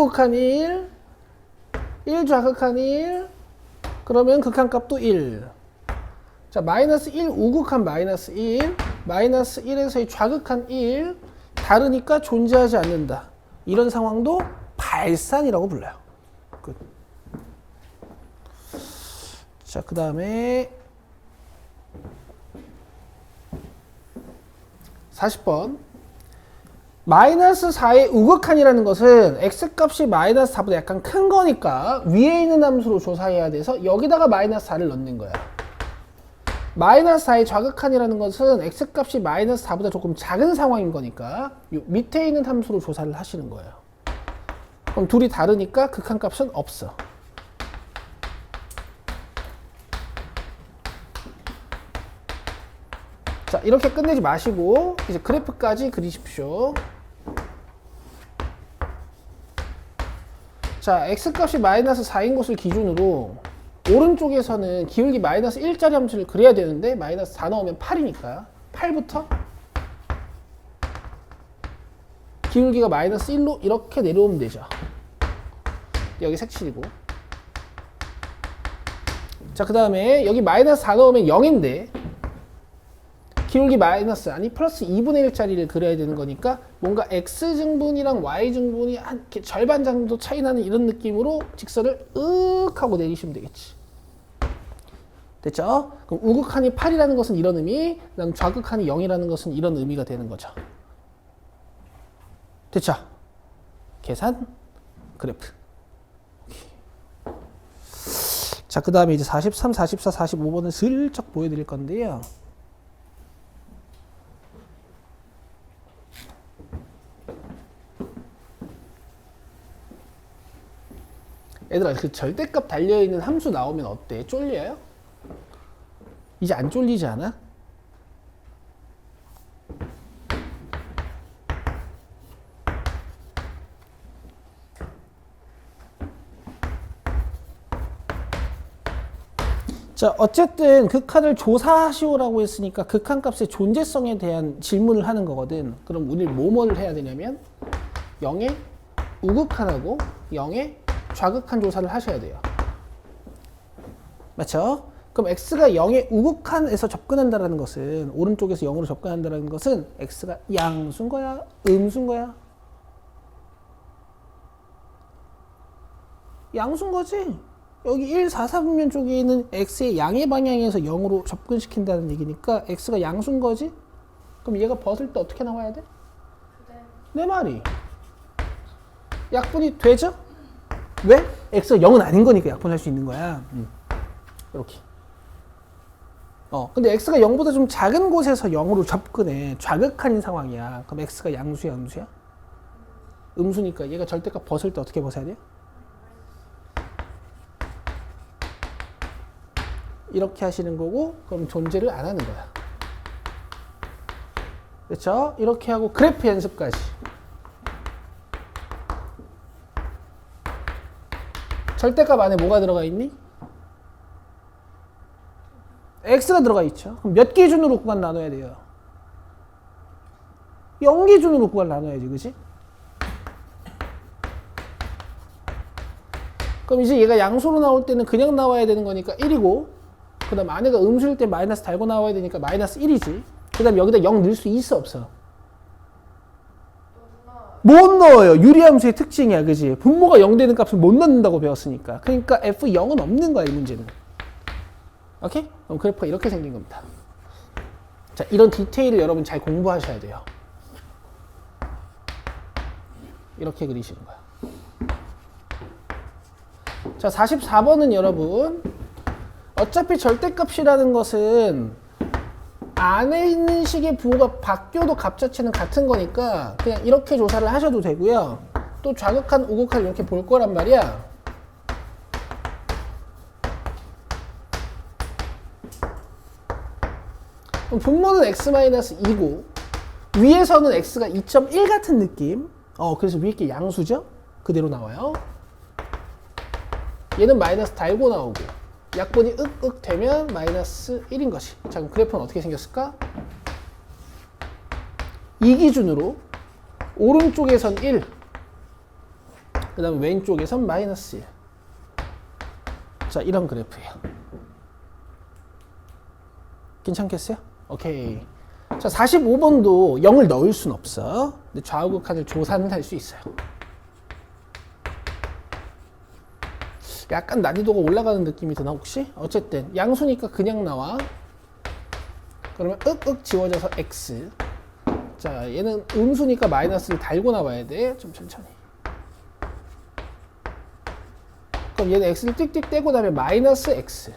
우극한 1, 1 좌극한 1, 그러면 극한값도 1. 자, 마이너스 1 우극한 마이너스 1, 마이너스 1에서의 좌극한 1, 다르니까 존재하지 않는다. 이런 상황도 발산이라고 불러요. 끝. 자, 그 다음에 40번. 마이너스 4의 우극한이라는 것은 x값이 마이너스 4보다 약간 큰 거니까 위에 있는 함수로 조사해야 돼서 여기다가 마이너스 4를 넣는 거야. 마이너스 4의 좌극한이라는 것은 x값이 마이너스 4보다 조금 작은 상황인 거니까 요 밑에 있는 함수로 조사를 하시는 거예요. 그럼 둘이 다르니까 극한값은 없어. 자, 이렇게 끝내지 마시고 이제 그래프까지 그리십시오. 자, x값이 마이너스 4인 것을 기준으로 오른쪽에서는 기울기 마이너스 1짜리 함수를 그려야 되는데 마이너스 4 넣으면 8이니까 8부터 기울기가 마이너스 1로 이렇게 내려오면 되죠. 여기 색칠이고. 자, 그 다음에 여기 마이너스 4 넣으면 0인데 기울기 마이너스 아니 플러스 2분의 1짜리를 그려야 되는 거니까 뭔가 x증분이랑 y증분이 한 절반 정도 차이 나는 이런 느낌으로 직선을 윽 하고 내리시면 되겠지. 됐죠? 그럼 우극한이 8이라는 것은 이런 의미, 그다음 좌극한이 0이라는 것은 이런 의미가 되는 거죠. 됐죠? 계산, 그래프. 자, 그 다음에 이제 43, 44, 45번을 슬쩍 보여드릴 건데요. 얘들아, 그 절대값 달려있는 함수 나오면 어때? 쫄려요? 이제 안 쫄리지 않아? 자, 어쨌든 극한을 조사하시오라고 했으니까 극한값의 존재성에 대한 질문을 하는 거거든. 그럼 우리 뭐를 해야 되냐면 0의 우극한하고 0의 좌극한 조사를 하셔야 돼요. 맞죠? 그럼 x가 0의 우극한에서 접근한다는 것은 오른쪽에서 0으로 접근한다는 것은 x가 양수인 거야? 음수인 거야? 양수인 거지? 여기 1, 4, 4분면 쪽에 있는 x의 양의 방향에서 0으로 접근시킨다는 얘기니까 x가 양수인 거지? 그럼 얘가 벗을 때 어떻게 나와야 돼? 내 말이. 약분이 되죠? 왜? x가 0은 아닌 거니까 약분할 수 있는 거야. 이렇게. 근데 x가 0보다 좀 작은 곳에서 0으로 접근해. 좌극한인 상황이야. 그럼 x가 양수야, 음수야? 음수니까 얘가 절대값 벗을 때 어떻게 벗어야 돼요? 이렇게 하시는 거고, 그럼 존재를 안 하는 거야. 그렇죠? 이렇게 하고 그래프 연습까지. 절대값 안에 뭐가 들어가 있니? x가 들어가 있죠. 그럼 몇 기준으로 구간 나눠야 돼요? 0 기준으로 구간 나눠야지, 그지? 그럼 이제 얘가 양수로 나올 때는 그냥 나와야 되는 거니까 1이고, 그 다음 안에가 음수일 때 마이너스 달고 나와야 되니까 마이너스 1이지. 그 다음 여기다 0 넣을 수 있어, 없어? 못 넣어요. 유리함수의 특징이야, 그지? 분모가 0 되는 값을 못 넣는다고 배웠으니까. 그러니까 F0은 없는 거야, 이 문제는. 오케이? 그럼 그래프가 이렇게 생긴 겁니다. 자, 이런 디테일을 여러분 잘 공부하셔야 돼요. 이렇게 그리시는 거야. 자, 44번은 여러분, 어차피 절대값이라는 것은 안에 있는 식의 부호가 바뀌어도 값 자체는 같은 거니까 그냥 이렇게 조사를 하셔도 되고요. 또 좌극한, 우극한 이렇게 볼 거란 말이야. 그럼 분모는 x-2고 위에서는 x가 2.1 같은 느낌. 그래서 위에 게 양수죠? 그대로 나와요. 얘는 마이너스 달고 나오고 약분이 윽윽 되면 마이너스 1인 것이. 자, 그럼 그래프는 어떻게 생겼을까? 이 기준으로 오른쪽에선 1, 그 다음에 왼쪽에선 마이너스 1. 자, 이런 그래프예요. 괜찮겠어요? 오케이. 자, 45번도 0을 넣을 순 없어. 근데 좌우극한을 조사는 할 수 있어요. 약간 난이도가 올라가는 느낌이 드나 혹시? 어쨌든 양수니까 그냥 나와. 그러면 윽윽 지워져서 x. 자, 얘는 음수니까 마이너스를 달고 나와야 돼. 좀 천천히. 그럼 얘는 x를 띡띡 떼고 다음에 마이너스 x.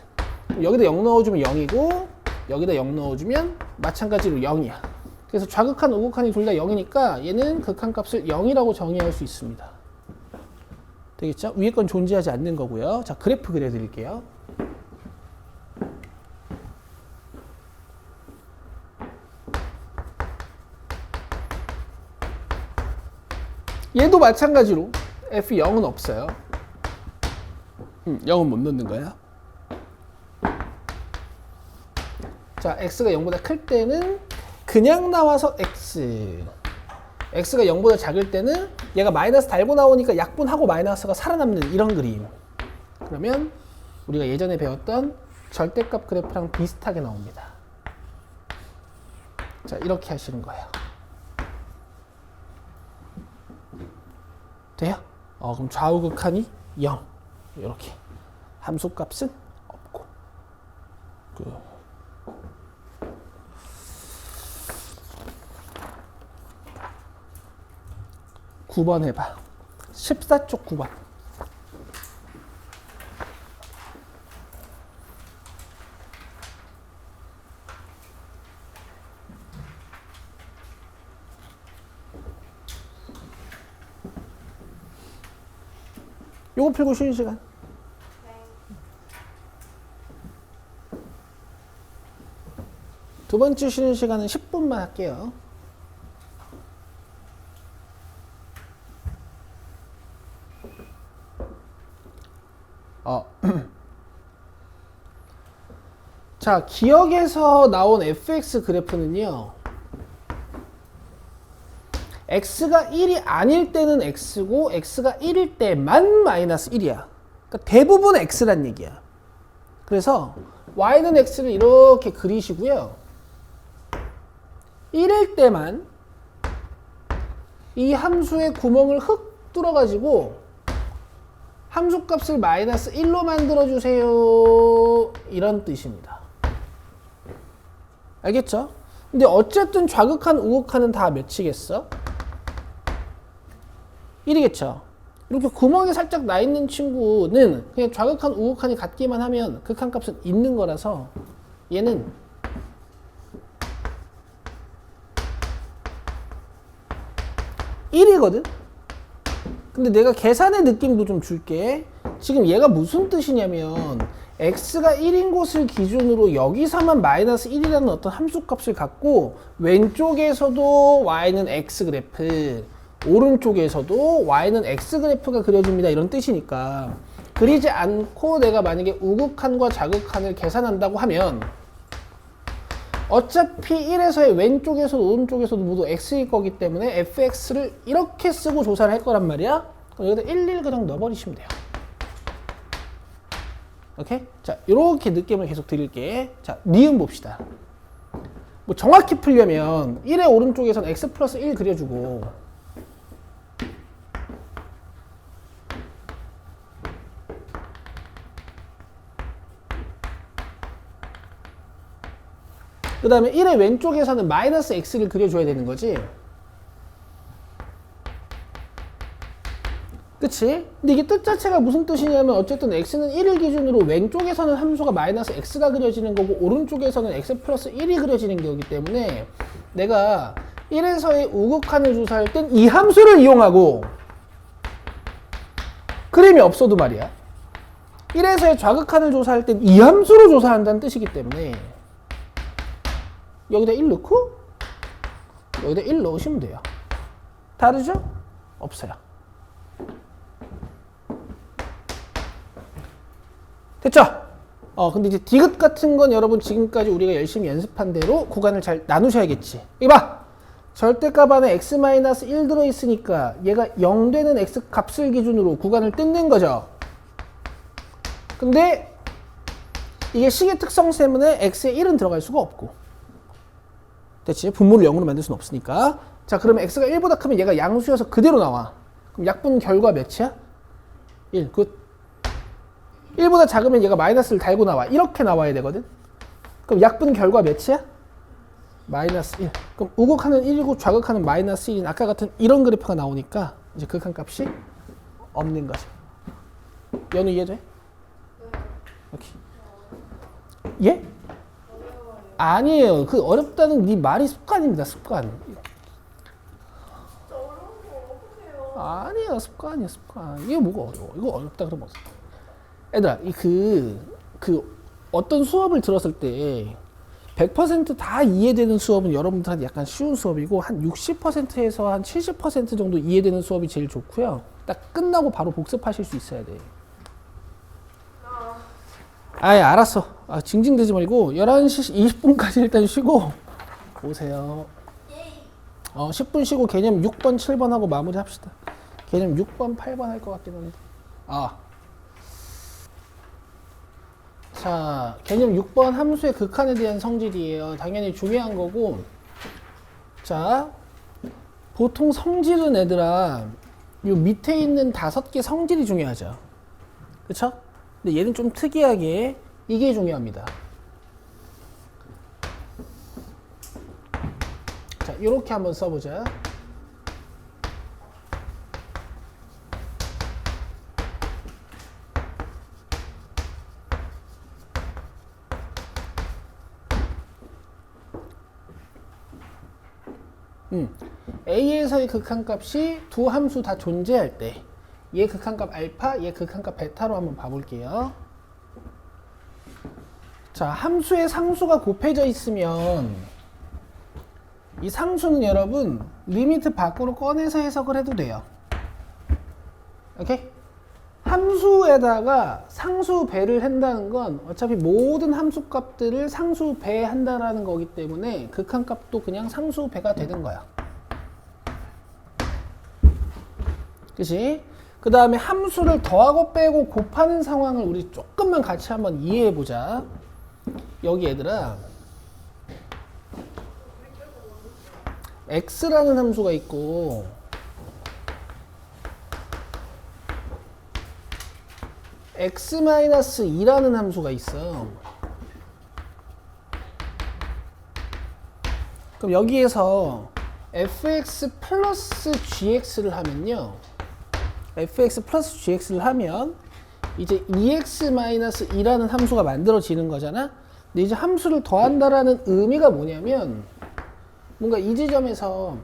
여기다 0 넣어주면 0이고 여기다 0 넣어주면 마찬가지로 0이야. 그래서 좌극한, 우극한이 둘 다 0이니까 얘는 극한값을 0이라고 정의할 수 있습니다. 되겠죠? 위에 건 존재하지 않는 거고요. 자, 그래프 그려드릴게요. 얘도 마찬가지로 F0은 없어요. 0은 못 넣는 거야. 자, x가 0보다 클 때는 그냥 나와서 x. x가 0보다 작을 때는 얘가 마이너스 달고 나오니까 약분하고 마이너스가 살아남는 이런 그림. 그러면 우리가 예전에 배웠던 절대값 그래프랑 비슷하게 나옵니다. 자, 이렇게 하시는 거예요. 돼요? 그럼 좌우극한이 0. 이렇게. 함수값은 없고. 9번 해봐. 14쪽 9번. 요거 풀고 쉬는 시간. 두 번째 쉬는 시간은 10분만 할게요. 자, 기억에서 나온 fx 그래프는요. x가 1이 아닐 때는 x고 x가 1일 때만 마이너스 1이야. 그러니까 대부분 x란 얘기야. 그래서 y는 x를 이렇게 그리시고요. 1일 때만 이 함수의 구멍을 흙 뚫어가지고 함수값을 마이너스 1로 만들어주세요. 이런 뜻입니다. 알겠죠? 근데 어쨌든 좌극한, 우극한은 다 몇이겠어? 1이겠죠? 이렇게 구멍이 살짝 나 있는 친구는 그냥 좌극한, 우극한이 같기만 하면 극한값은 있는 거라서 얘는 (1) 근데 내가 계산의 느낌도 좀 줄게. 지금 얘가 무슨 뜻이냐면 x가 1인 곳을 기준으로 여기서만 마이너스 1이라는 어떤 함수값을 갖고 왼쪽에서도 y는 x 그래프, 오른쪽에서도 y는 x 그래프가 그려집니다. 이런 뜻이니까 그리지 않고 내가 만약에 우극한과 좌극한을 계산한다고 하면 어차피 1에서의 왼쪽에서도 오른쪽에서도 모두 x일 거기 때문에 fx를 이렇게 쓰고 조사를 할 거란 말이야. 그럼 여기다 1 그냥 넣어버리시면 돼요. 오케이? 자, 이렇게 느낌을 계속 드릴게. 자, 니은 봅시다. 뭐 정확히 풀려면 1의 오른쪽에선 x 플러스 1 그려주고 그 다음에 1의 왼쪽에서는 마이너스 x를 그려줘야 되는 거지. 그치? 근데 이게 뜻 자체가 무슨 뜻이냐면 어쨌든 x는 1을 기준으로 왼쪽에서는 함수가 마이너스 x가 그려지는 거고 오른쪽에서는 x 플러스 1이 그려지는 거기 때문에 내가 1에서의 우극한을 조사할 땐 이 함수를 이용하고 그림이 없어도 말이야. 1에서의 좌극한을 조사할 땐 이 함수로 조사한다는 뜻이기 때문에 여기다 1 넣고 여기다 1 넣으시면 돼요. 다르죠? 없어요. 됐죠? 근데 이제 디귿 같은 건 여러분 지금까지 우리가 열심히 연습한 대로 구간을 잘 나누셔야겠지. 이거 봐! 절대값 안에 x-1 들어있으니까 얘가 0 되는 x 값을 기준으로 구간을 뜯는 거죠. 근데 이게 식의 특성 때문에 x에 1은 들어갈 수가 없고. 됐지? 분모를 0으로 만들 수는 없으니까. 자, 그러면 x가 1보다 크면 얘가 양수여서 그대로 나와. 그럼 약분 결과 몇이야? 1. 굿. 1보다 작으면 얘가 마이너스를 달고 나와. 이렇게 나와야 되거든. 그럼 약분 결과 몇이야? 마이너스 1. 그럼 우극하는 1이고 좌극하는 마이너스 1인 아까 같은 이런 그래프가 나오니까 이제 극한값이 없는 거죠. 연우 이해돼? 오케이. 예? 아니에요. 그 어렵다는 네 말이 습관입니다. 습관. 진짜 어려운 거 어떡해요. 아니에요. 습관이야. 습관. 이게 뭐가 어려워. 이거 어렵다 그러면 어떡해. 얘들아, 어떤 수업을 들었을 때 100% 다 이해되는 수업은 여러분들한테 약간 쉬운 수업이고 한 60%에서 한 70% 정도 이해되는 수업이 제일 좋고요. 딱 끝나고 바로 복습하실 수 있어야 돼. 아예 알았어. 징징대지 말고 11시 20분까지 일단 쉬고 오세요. 10분 쉬고 개념 6번, 7번 하고 마무리 합시다. 개념 6번, 8번 할 것 같긴 한데. 자, 개념 6번 함수의 극한에 대한 성질이에요. 당연히 중요한 거고. 자, 보통 성질은 얘들아, 요 밑에 있는 5개 성질이 중요하죠. 그쵸? 근데 얘는 좀 특이하게 이게 중요합니다. 자, 요렇게 한번 써보자. A에서의 극한값이 두 함수 다 존재할 때 얘 극한값 알파, 얘 극한값 베타로 한번 봐볼게요. 자, 함수의 상수가 곱해져 있으면 이 상수는 여러분 리미트 밖으로 꺼내서 해석을 해도 돼요. 오케이? 함수에다가 상수 배를 한다는 건 어차피 모든 함수 값들을 상수 배한다라는 거기 때문에 극한값도 그냥 상수 배가 되는 거야. 그치? 그 다음에 함수를 더하고 빼고 곱하는 상황을 우리 조금만 같이 한번 이해해 보자. 여기 얘들아, x라는 함수가 있고 x-2라는 함수가 있어. 그럼 여기에서 fx 플러스 gx를 하면요, fx 플러스 gx를 하면 이제 2x-2라는 함수가 만들어지는 거잖아. 근데 이제 함수를 더한다라는 의미가 뭐냐면 뭔가 이 지점에서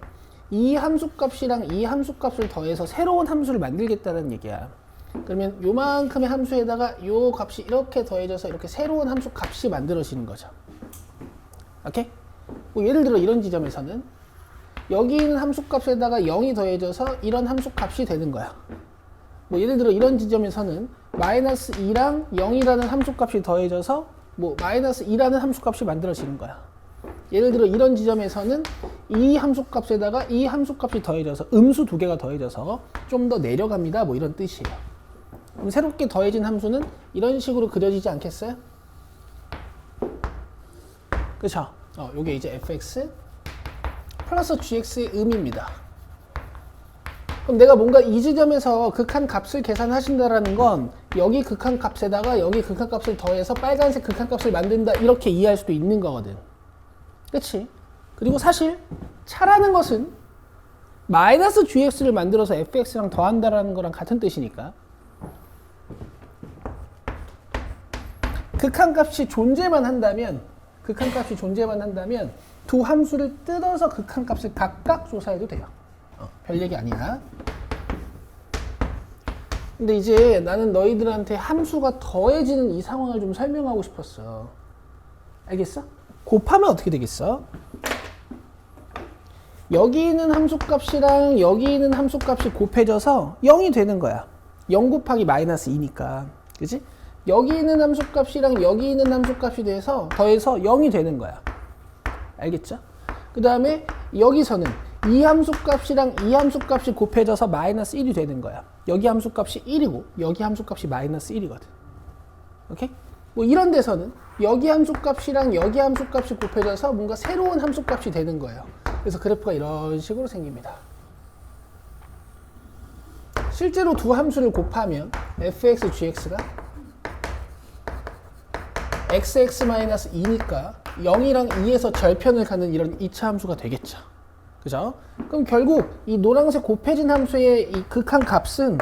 이 함수값이랑 이 함수값을 더해서 새로운 함수를 만들겠다는 얘기야. 그러면 요만큼의 함수에다가 요 값이 이렇게 더해져서 이렇게 새로운 함수 값이 만들어지는 거죠. 오케이? 뭐 예를 들어 이런 지점에서는 여기 있는 함수 값에다가 0이 더해져서 이런 함수 값이 되는 거야. 뭐 예를 들어 이런 지점에서는 마이너스 2랑 0이라는 함수 값이 더해져서 뭐 마이너스 2라는 함수 값이 만들어지는 거야. 예를 들어 이런 지점에서는 이 함수 값에다가 이 함수 값이 더해져서 음수 두 개가 더해져서 좀 더 내려갑니다. 뭐 이런 뜻이에요. 그럼 새롭게 더해진 함수는 이런 식으로 그려지지 않겠어요? 그쵸? 요게 이제 fx 플러스 gx의 의미입니다. 그럼 내가 뭔가 이 지점에서 극한 값을 계산하신다라는 건 여기 극한 값에다가 여기 극한 값을 더해서 빨간색 극한 값을 만든다, 이렇게 이해할 수도 있는 거거든. 그치? 그리고 사실 차라는 것은 마이너스 gx를 만들어서 fx랑 더한다라는 거랑 같은 뜻이니까 극한값이 존재만 한다면 두 함수를 뜯어서 극한값을 각각 조사해도 돼요. 별 얘기 아니야. 근데 이제 나는 너희들한테 함수가 더해지는 이 상황을 좀 설명하고 싶었어. 알겠어? 곱하면 어떻게 되겠어? 여기 있는 함수값이랑 여기 있는 함수값이 곱해져서 0이 되는 거야. 0 곱하기 마이너스 2니까. 그치? 여기 있는 함수값이랑 여기 있는 함수값이 돼서 더해서 0이 되는 거야. 알겠죠? 그 다음에 여기서는 이 함수값이랑 이 함수값이 곱해져서 마이너스 1이 되는 거야. 여기 함수값이 1이고 여기 함수값이 마이너스 1이거든. 오케이? 뭐 이런 데서는 여기 함수값이랑 여기 함수값이 곱해져서 뭔가 새로운 함수값이 되는 거예요. 그래서 그래프가 이런 식으로 생깁니다. 실제로 두 함수를 곱하면 fx, gx가 xx-2니까 0이랑 2에서 절편을 가는 이런 2차 함수가 되겠죠. 그죠? 그럼 결국 이 노란색 곱해진 함수의 이 극한 값은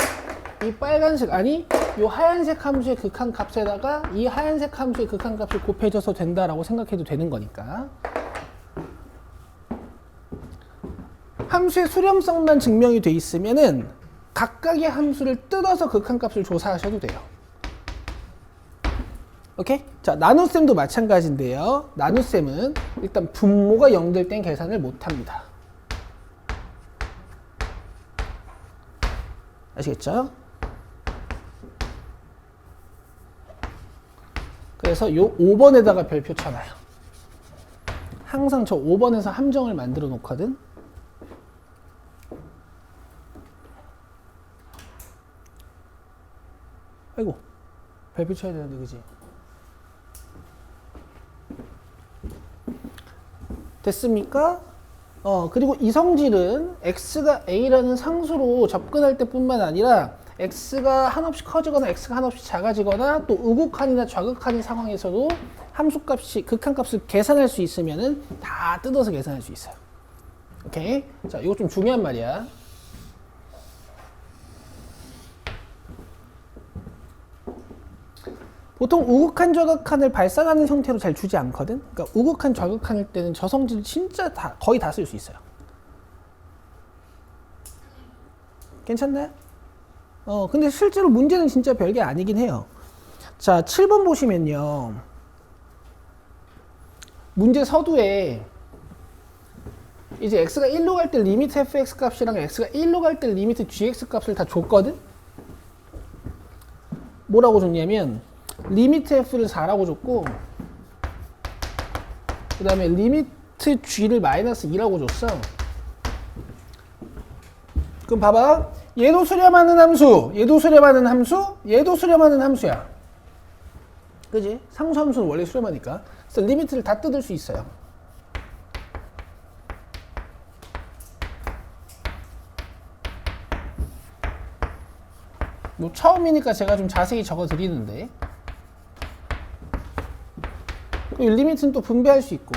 이 빨간색, 아니 이 하얀색 함수의 극한 값에다가 이 하얀색 함수의 극한 값이 곱해져서 된다라고 생각해도 되는 거니까. 함수의 수렴성만 증명이 돼 있으면은 각각의 함수를 뜯어서 극한 값을 조사하셔도 돼요. 오케이? 자, 나눗셈도 마찬가지인데요. 나눗셈은 일단 분모가 0 될 땐 계산을 못 합니다. 아시겠죠? 그래서 요 5번에다가 별표 쳐놔요. 항상 저 5번에서 함정을 만들어 놓거든. 아이고, 별표 쳐야 되는데, 그지? 됐습니까? 그리고 이 성질은 x가 a라는 상수로 접근할 때뿐만 아니라 x가 한없이 커지거나 x가 한없이 작아지거나 또 우극한이나 좌극한인 상황에서도 함수값이 극한값을 계산할 수 있으면은 다 뜯어서 계산할 수 있어요. 오케이? 자, 이거 좀 중요한 말이야. 보통 우극한, 좌극한을 발산하는 형태로 잘 주지 않거든? 그러니까 우극한, 좌극한일 때는 저 성질 진짜 거의 다 쓸 수 있어요. 괜찮나요? 근데 실제로 문제는 진짜 별게 아니긴 해요. 자, 7번 보시면요. 문제 서두에 이제 x가 1로 갈 때 리미트 fx 값이랑 x가 1로 갈 때 리미트 gx 값을 다 줬거든? 뭐라고 줬냐면 리미트 f를 4라고 줬고 그 다음에 리미트 g를 마이너스 2라고 줬어. 그럼 봐봐. 얘도 수렴하는 함수, 얘도 수렴하는 함수, 얘도 수렴하는 함수야. 그지? 상수함수는 원래 수렴하니까. 그래서 리미트를 다 뜯을 수 있어요. 뭐 처음이니까 제가 좀 자세히 적어 드리는데 이 리미트는 또 분배할 수 있고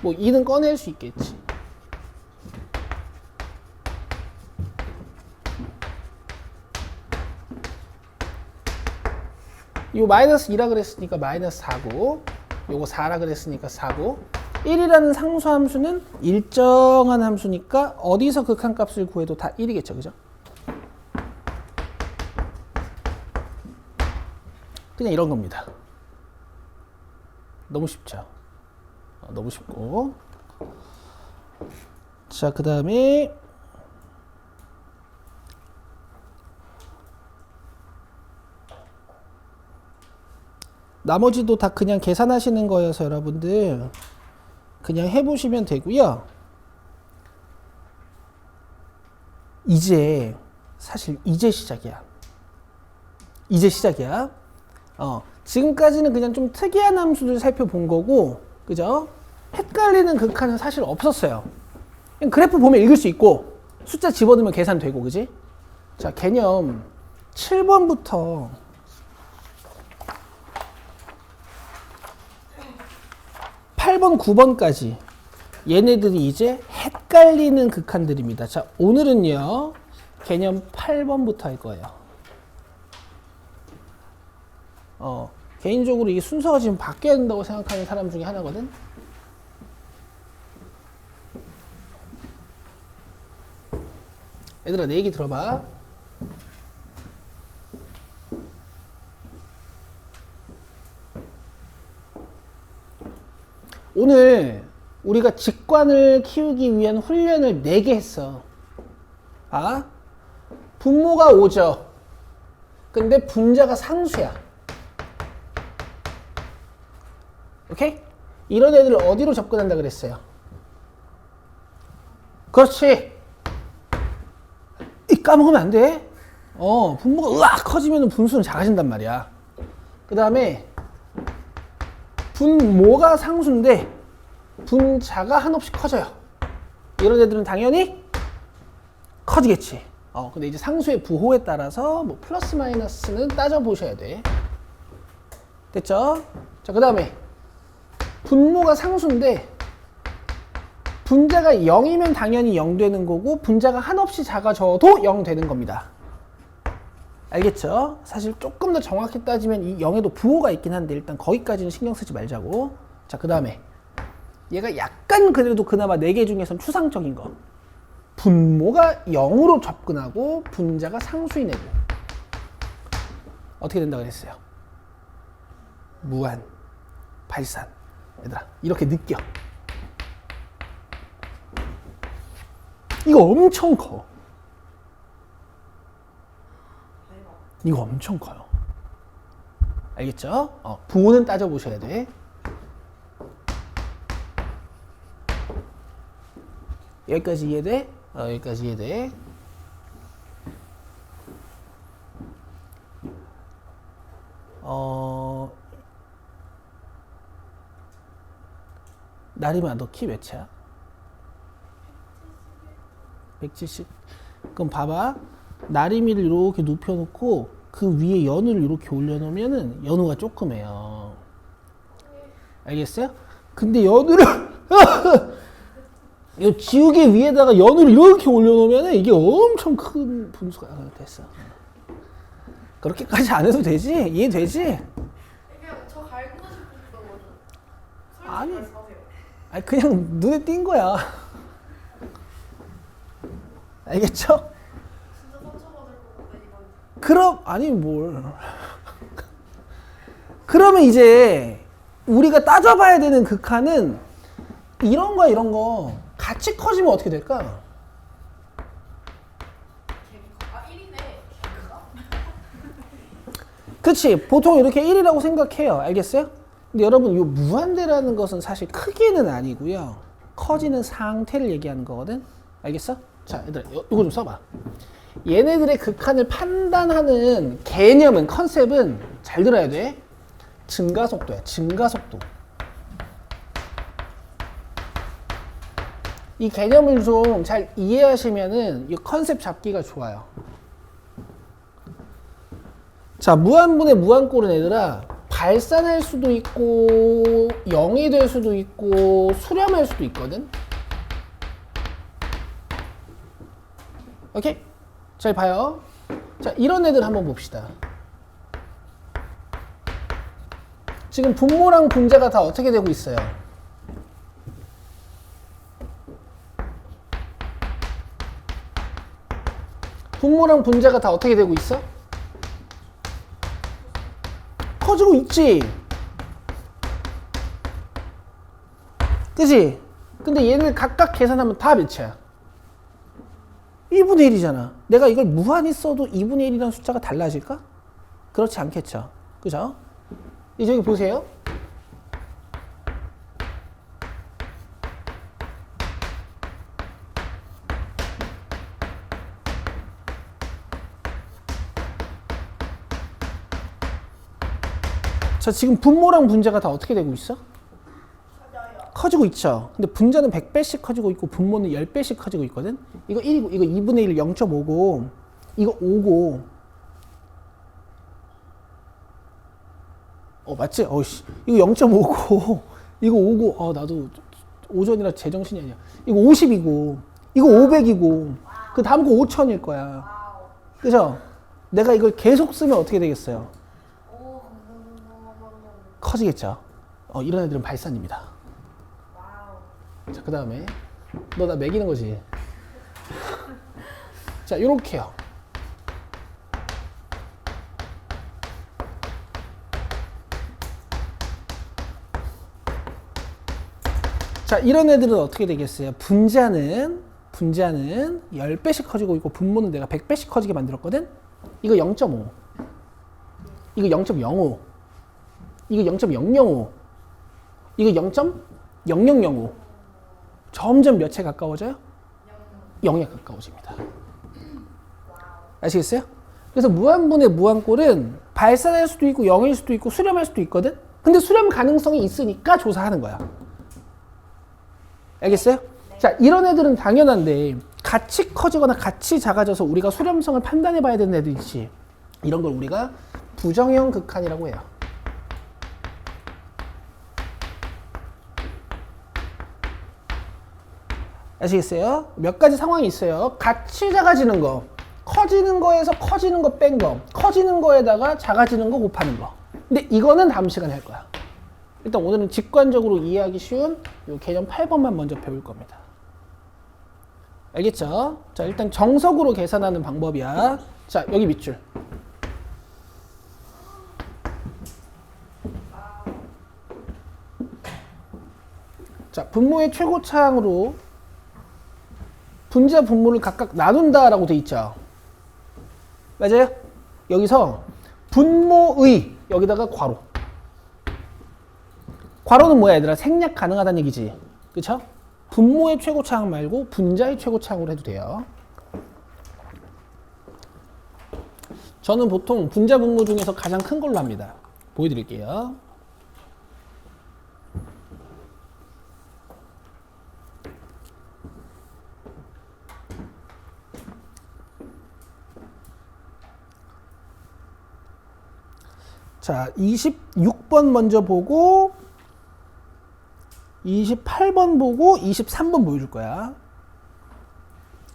뭐 2는 꺼낼 수 있겠지. 요 마이너스 2라 그랬으니까 마이너스 4고 요거 4라 그랬으니까 4고 1이라는 상수함수는 일정한 함수니까 어디서 극한값을 구해도 다 1이겠죠. 그죠? 그냥 이런 겁니다. 너무 쉽죠? 너무 쉽고. 자, 그 다음에 나머지도 다 그냥 계산하시는 거여서 여러분들 그냥 해보시면 되고요. 이제 사실 이제 시작이야. 이제 시작이야. 지금까지는 그냥 좀 특이한 함수들 살펴본 거고, 그죠? 헷갈리는 극한은 사실 없었어요. 그냥 그래프 보면 읽을 수 있고 숫자 집어넣으면 계산되고, 그지? 자, 개념 7번부터 8번, 9번까지 얘네들이 이제 헷갈리는 극한들입니다. 자, 오늘은요 개념 8번부터 할 거예요. 개인적으로 이 순서가 지금 바뀌어야 된다고 생각하는 사람 중에 하나거든. 얘들아, 내 얘기 들어봐. 오늘 우리가 직관을 키우기 위한 훈련을 4개 했어. 분모가 5죠. 근데 분자가 상수야. 오케이? 이런 애들을 어디로 접근한다 그랬어요? 그렇지. 이 까먹으면 안 돼. 분모가 으악 커지면 분수는 작아진단 말이야. 그 다음에 분모가 상수인데 분자가 한없이 커져요. 이런 애들은 당연히 커지겠지. 근데 이제 상수의 부호에 따라서 뭐 플러스 마이너스는 따져보셔야 돼. 됐죠? 자, 그 다음에 분모가 상수인데 분자가 0이면 당연히 0 되는 거고 분자가 한없이 작아져도 0 되는 겁니다. 알겠죠? 사실 조금 더 정확히 따지면 이 0에도 부호가 있긴 한데 일단 거기까지는 신경 쓰지 말자고. 자, 그 다음에 얘가 약간 그래도 그나마 4개 중에선 추상적인 거. 분모가 0으로 접근하고 분자가 상수인 애들. 어떻게 된다고 그랬어요? 무한, 발산. 얘들아, 이렇게 느껴. 이거 엄청 커. 이거 엄청 커요. 알겠죠? 부호는 따져보셔야 돼. 여기까지 이해돼? 여기까지 이해돼. 나림아, 너 키 몇이야? 170. 그럼 봐봐. 나림이를 이렇게 눕혀놓고 그 위에 연우를 이렇게 올려놓으면은 연우가 조그매요. 알겠어요? 근데 연우를 이 지우개 위에다가 연우를 이렇게 올려놓으면은 이게 엄청 큰 분수가 됐어. 그렇게까지 안 해도 되지? 이해되지? 그냥 저 갈고 싶은 거거든. 아니. 말씀하세요. 아니 그냥 눈에 띈 거야. 알겠죠? 진짜 상처받을 것 같다 이건. 그럼 아니 뭘? 그러면 이제 우리가 따져봐야 되는 극한은 이런 거 같이 커지면 어떻게 될까? 아 1이네. 개크가? 그치? 보통 이렇게 1이라고 생각해요. 알겠어요? 근데 여러분 이 무한대라는 것은 사실 크기는 아니고요. 커지는 상태를 얘기하는 거거든. 알겠어? 자, 얘들아 이거 좀 써봐. 얘네들의 극한을 판단하는 개념은, 컨셉은 잘 들어야 돼. 증가속도야. 증가속도. 이 개념을 좀 잘 이해하시면은 이 컨셉 잡기가 좋아요. 자, 무한분의 무한꼴은 얘들아 발산할 수도 있고 0이 될 수도 있고 수렴할 수도 있거든. 오케이? 잘 봐요. 자, 이런 애들 한번 봅시다. 지금 분모랑 분자가 다 어떻게 되고 있어요? 분모랑 분자가 다 어떻게 되고 있어? 커지고 있지. 그치? 근데 얘를 각각 계산하면 다 몇이야? 2분의 1이잖아. 내가 이걸 무한히 써도 2분의 1이라는 숫자가 달라질까? 그렇지 않겠죠. 그죠? 이제 여기 보세요. 자, 지금 분모랑 분자가 다 어떻게 되고 있어? 커지고 있죠. 근데 분자는 100배씩 커지고 있고 분모는 10배씩 커지고 있거든. 이거 1이고 이거 2분의 1 0.5고 이거 5고 맞지? 어이씨 이거 0.5고 이거 5고 나도 오전이라 제정신이 아니야. 이거 50이고 이거 500이고 그 다음 거 5000일 거야. 그죠? 내가 이걸 계속 쓰면 어떻게 되겠어요? 커지겠죠. 이런 애들은 발산입니다. 자, 그 다음에 너 나 매기는 거지. 자, 요렇게요. 자, 이런 애들은 어떻게 되겠어요? 분자는 10배씩 커지고 있고 분모는 내가 100배씩 커지게 만들었거든? 이거 0.5 이거 0.05 이거 0.005 이거 0.0005. 점점 몇에 가까워져요? 0에 가까워집니다. 아시겠어요? 그래서 무한분의 무한꼴은 발산할 수도 있고 0일 수도 있고 수렴할 수도 있거든? 근데 수렴 가능성이 있으니까 조사하는 거야. 알겠어요? 자, 이런 애들은 당연한데 같이 커지거나 같이 작아져서 우리가 수렴성을 판단해 봐야 되는 애들 있지. 이런 걸 우리가 부정형 극한이라고 해요. 아시겠어요? 몇 가지 상황이 있어요. 같이 작아지는 거, 커지는 거에서 커지는 거 뺀 거, 커지는 거에다가 작아지는 거 곱하는 거. 근데 이거는 다음 시간에 할 거야. 일단 오늘은 직관적으로 이해하기 쉬운 이 개념 8번만 먼저 배울 겁니다. 알겠죠? 자, 일단 정석으로 계산하는 방법이야. 자, 여기 밑줄. 자, 분모의 최고차항으로 분자 분모를 각각 나눈다라고 돼 있죠. 맞아요? 여기서 분모의 여기다가 괄호. 괄호는 뭐야 얘들아? 생략 가능하다는 얘기지. 그쵸? 분모의 최고차항 말고 분자의 최고차항으로 해도 돼요. 저는 보통 분자 분모 중에서 가장 큰 걸로 합니다. 보여드릴게요. 자, 26번 먼저 보고 28번 보고 23번 보여줄 거야.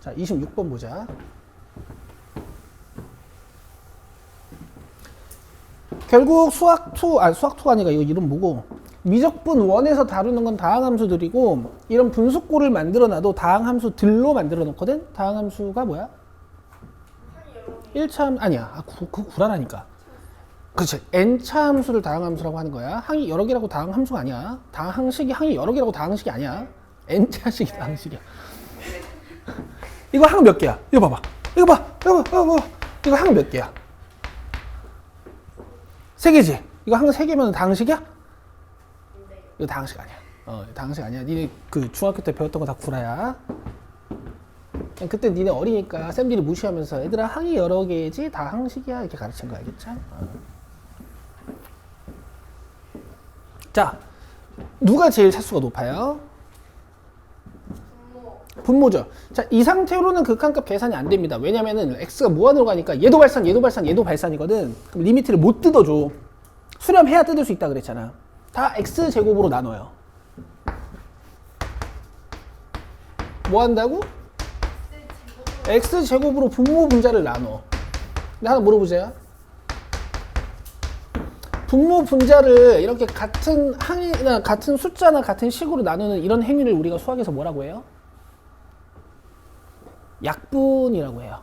자, 26번 보자. 결국 수학2가 아니라 이거 이름 뭐고, 미적분 1에서 다루는 건 다항함수들이고, 이런 분수꼴을 만들어놔도 다항함수들로 만들어 놓거든? 다항함수가 뭐야? 1차 아니야. 그 구라라니까. 그렇지. n차 함수를 다항함수라고 하는 거야. 항이 여러 개라고 다항함수가 아니야. 다항식이 항이 여러 개라고 다항식이 아니야. n차식이 다항식이야. 이거 항 몇 개야? 이거 봐봐. 이거 봐. 이거 항 몇 개야? 3개지? 이거 항 3개면 다항식이야? 이거 다항식 아니야. 다항식 아니야. 니네 그 중학교 때 배웠던 거 다 구라야. 그냥 그때 니네 어리니까 쌤들이 무시하면서 얘들아 항이 여러 개지 다항식이야 이렇게 가르친 거 알겠죠? 자, 누가 제일 차수가 높아요? 분모죠. 자, 이 상태로는 극한값 계산이 안 됩니다. 왜냐면은 x가 무한으로 가니까 얘도 발산, 얘도 발산, 얘도 발산이거든. 그럼 리미트를 못 뜯어줘. 수렴해야 뜯을 수 있다 그랬잖아. 다 x제곱으로 나눠요. 뭐 한다고? x제곱으로 분모 분자를 나눠. 근데 하나 물어보세요. 분모 분자를 이렇게 같은 항이나 같은 숫자나 같은 식으로 나누는 이런 행위를 우리가 수학에서 뭐라고 해요? 약분이라고 해요.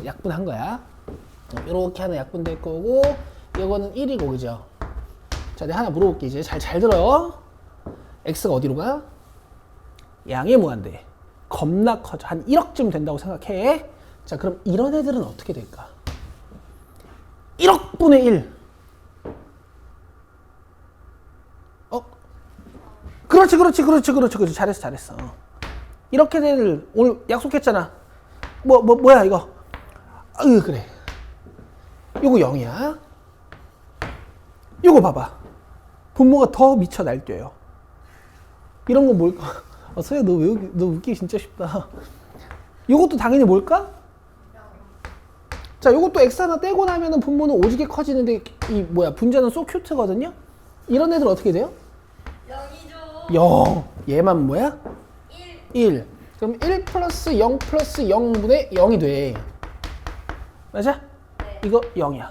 약분한 거야. 이렇게 하는 약분 될 거고, 이거는 1이고, 그죠? 자, 내가 하나 물어볼게. 이제 잘 들어요. x가 어디로 가? 양의 무한대. 겁나 커져. 한 1억쯤 된다고 생각해. 자, 그럼 이런 애들은 어떻게 될까? 1억분의 1. 그렇지. 잘했어. 이렇게 된 애들 오늘 약속했잖아. 뭐야 이거? 그래. 요거 0이야. 요거 봐봐. 분모가 더 미쳐 날뛰어요. 이런 거 뭘까? 서야 너 웃기 진짜 쉽다. 요것도 당연히 뭘까? 자, 요것도 x 하나 떼고 나면은 분모는 오지게 커지는데 분자는 소 큐트거든요. 이런 애들 어떻게 돼요? 0이죠. 0. 얘만 뭐야? 1. 1. 그럼 1 플러스 0 플러스 0분의 0이 돼. 맞아? 네. 이거 0이야.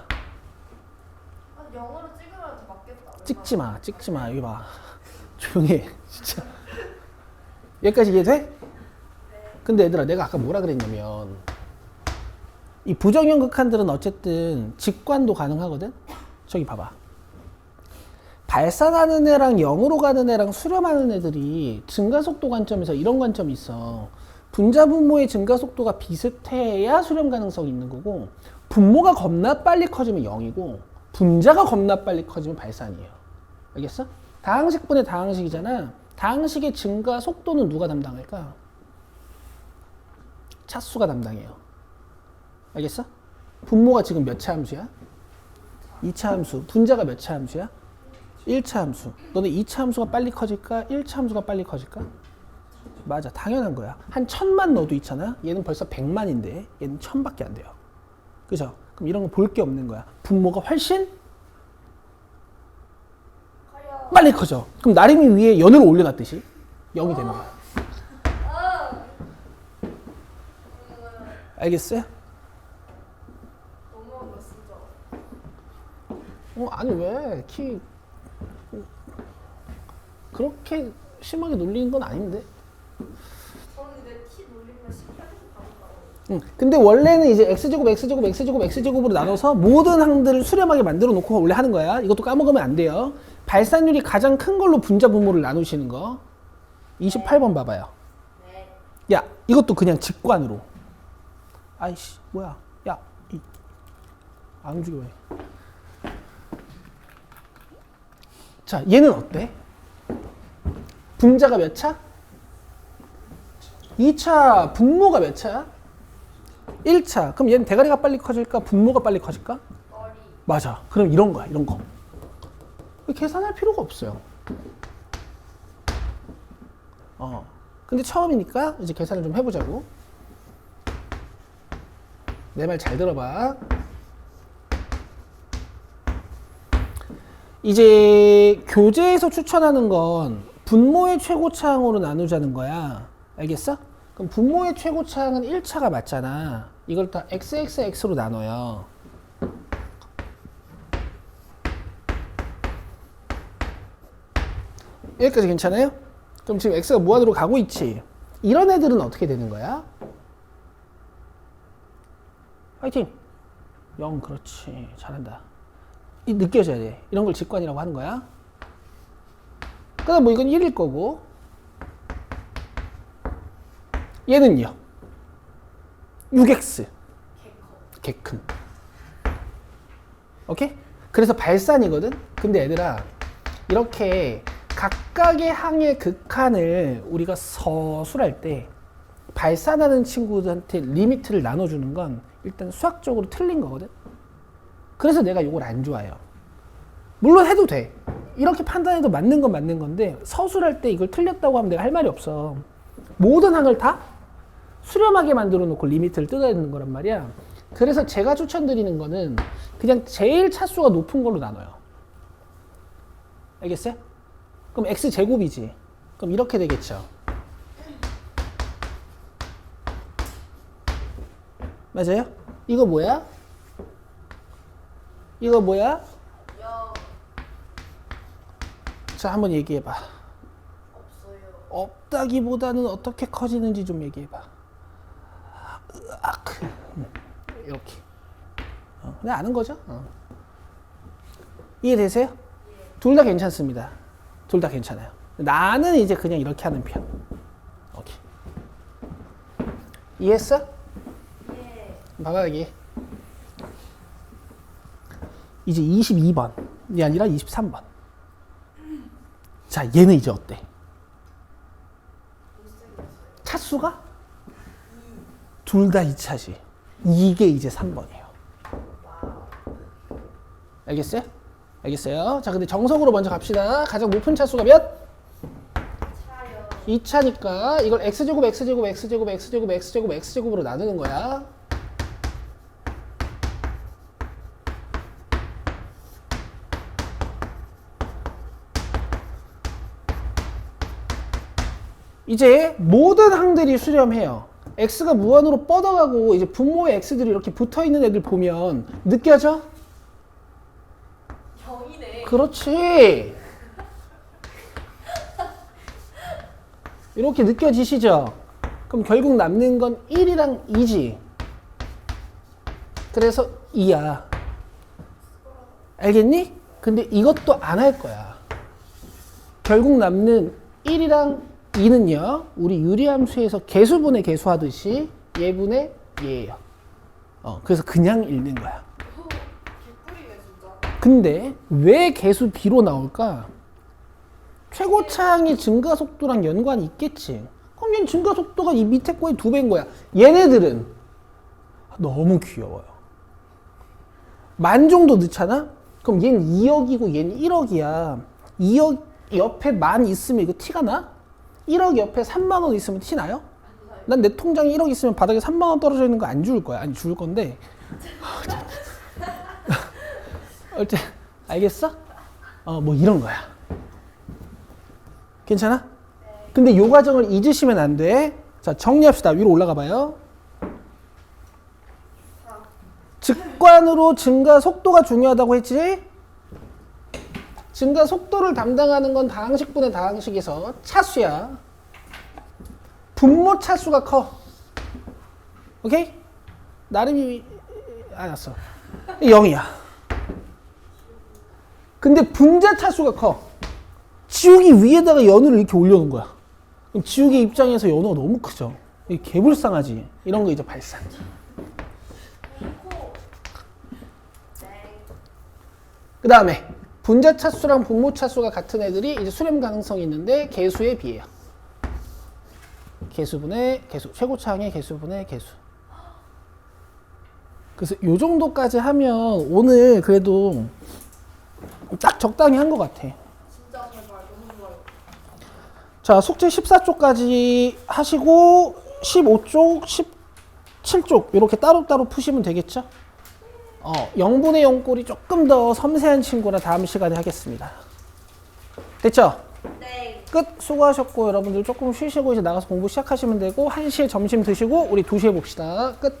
0으로 찍으면 더 맞겠다. 찍지 마. 여기 봐. 조용히 해. 진짜. 여기까지 이해돼? 네. 근데 얘들아, 내가 아까 뭐라 그랬냐면, 이 부정형 극한들은 어쨌든 직관도 가능하거든? 저기 봐봐. 발산하는 애랑 0으로 가는 애랑 수렴하는 애들이 증가속도 관점에서 이런 관점이 있어. 분자 분모의 증가속도가 비슷해야 수렴 가능성이 있는 거고, 분모가 겁나 빨리 커지면 0이고 분자가 겁나 빨리 커지면 발산이에요. 알겠어? 다항식분의 다항식이잖아. 다항식의 증가 속도는 누가 담당할까? 차수가 담당해요. 알겠어? 분모가 지금 몇 차 함수야? 2차 함수. 분자가 몇 차 함수야? 1차 함수. 너네 2차 함수가 빨리 커질까? 1차 함수가 빨리 커질까? 맞아. 당연한 거야. 한 1000만 넣어도 있잖아. 얘는 벌써 100만인데 얘는 1000밖에 안 돼요. 그죠? 그럼 이런 거 볼 게 없는 거야. 분모가 훨씬 커요. 빨리 커져. 그럼 나림이 위에 연을 올려놨듯이 0이 되는 거야. 알겠어요? 너무한 거 진짜. 아니 왜 그렇게 심하게 놀리는 건 아닌데. 저는 근데 키 놀리면 신기하게 받을까요? 근데 원래는 이제 x제곱 x제곱 x제곱 x제곱으로 나눠서 모든 항들을 수렴하게 만들어 놓고 원래 하는 거야. 이것도 까먹으면 안 돼요. 발산율이 가장 큰 걸로 분자 분모를 나누시는 거. 28번 봐봐요. 네. 야, 이것도 그냥 직관으로. 아이씨, 뭐야? 야, 안 움직여 왜? 자, 얘는 어때? 분자가 몇 차? 2차. 분모가 몇 차야? 1차. 그럼 얘는 대가리가 빨리 커질까? 분모가 빨리 커질까? 머리. 맞아. 그럼 이런 거야, 이런 거. 계산할 필요가 없어요. 근데 처음이니까 이제 계산을 좀 해보자고. 내 말 잘 들어봐. 이제 교재에서 추천하는 건 분모의 최고차항으로 나누자는 거야. 알겠어? 그럼 분모의 최고차항은 1차가 맞잖아. 이걸 다 xxx로 나눠요. 여기까지 괜찮아요? 그럼 지금 x가 무한으로 가고 있지? 이런 애들은 어떻게 되는 거야? 화이팅! 0, 그렇지. 잘한다. 느껴져야 돼. 이런 걸 직관이라고 하는 거야. 그 다음 뭐 이건 1일 거고. 얘는요? 6x. 개큰. 오케이? 그래서 발산이거든? 근데 얘들아, 이렇게 각각의 항의 극한을 우리가 서술할 때 발산하는 친구들한테 리미트를 나눠주는 건 일단 수학적으로 틀린 거거든? 그래서 내가 이걸 안 좋아해요. 물론 해도 돼. 이렇게 판단해도 맞는 건 맞는 건데 서술할 때 이걸 틀렸다고 하면 내가 할 말이 없어. 모든 항을 다 수렴하게 만들어 놓고 리미트를 뜯어야 되는 거란 말이야. 그래서 제가 추천드리는 거는 그냥 제일 차수가 높은 걸로 나눠요. 알겠어요? 그럼 x제곱이지. 그럼 이렇게 되겠죠. 맞아요? 이거 뭐야? 이거 뭐야? 영. 자, 한번 얘기해봐. 없어요. 없다기보다는 어떻게 커지는지 좀 얘기해봐. 이렇게. 그냥 아는 거죠? 이해되세요? 둘 다 괜찮습니다. 둘 다 괜찮아요. 나는 이제 그냥 이렇게 하는 편. 오케이. 이해했어? 예. 봐봐 여기. 이제 22번이 아니라 23번. 자, 얘는 이제 어때? 차수가? 둘 다 2차지. 이게 이제 3번이에요. 알겠어요? 알겠어요? 자, 근데 정석으로 먼저 갑시다. 가장 높은 차수가 몇? 차요. 2차니까 이걸 x제곱, x제곱, x제곱, x제곱, x제곱, x제곱으로 나누는 거야. 이제 모든 항들이 수렴해요. x가 무한으로 뻗어가고 이제 분모의 x들이 이렇게 붙어있는 애들 보면 느껴져? 영이네. 그렇지. 이렇게 느껴지시죠? 그럼 결국 남는 건 1이랑 2지. 그래서 2야. 알겠니? 근데 이것도 안 할 거야. 결국 남는 1이랑 2는요. 우리 유리함수에서 개수분의 개수하듯이 얘분의 얘예요. 그래서 그냥 읽는 거야. 개꿀이네 진짜. 근데 왜 개수 B로 나올까? 최고차항의 증가 속도랑 연관이 있겠지. 그럼 얘는 증가 속도가 이 밑에 거의 2배인 거야. 얘네들은 너무 귀여워요. 10,000 정도 넣잖아? 그럼 얘는 2억이고 얘는 1억이야. 2억 옆에 10,000 있으면 이거 티가 나? 1억 옆에 3만 원 있으면 티 나요? 난 내 통장에 1억 있으면 바닥에 3만 원 떨어져 있는 거 안 줄 거야. 아니 줄 건데. 어째 알겠어? 뭐 이런 거야. 괜찮아? 근데 요 과정을 잊으시면 안 돼. 자, 정리합시다. 위로 올라가 봐요. 직관으로 증가 속도가 중요하다고 했지? 증가 속도를 담당하는 건 다항식분의 다항식에서 차수야. 분모 차수가 커. 오케이? 나름이 알았어. 0이야. 근데 분자 차수가 커. 지우기 위에다가 연우를 이렇게 올려놓은 거야. 그럼 지우개 입장에서 연우가 너무 크죠. 이게 개불쌍하지. 이런 거 이제 발산. 그 다음에 분자 차수랑 분모 차수가 같은 애들이 이제 수렴 가능성이 있는데 개수에 비해요. 개수분의 개수, 최고차항의 개수분의 개수. 그래서 요 정도까지 하면 오늘 그래도 딱 적당히 한 것 같아. 진짜 제발 너무 좋아요. 자, 숙제 14쪽까지 하시고 15쪽, 17쪽 이렇게 따로따로 푸시면 되겠죠? 0분의 0꼴이 조금 더 섬세한 친구라 다음 시간에 하겠습니다. 됐죠? 네. 끝. 수고하셨고 여러분들 조금 쉬시고 이제 나가서 공부 시작하시면 되고 1시에 점심 드시고 우리 2시에 봅시다. 끝.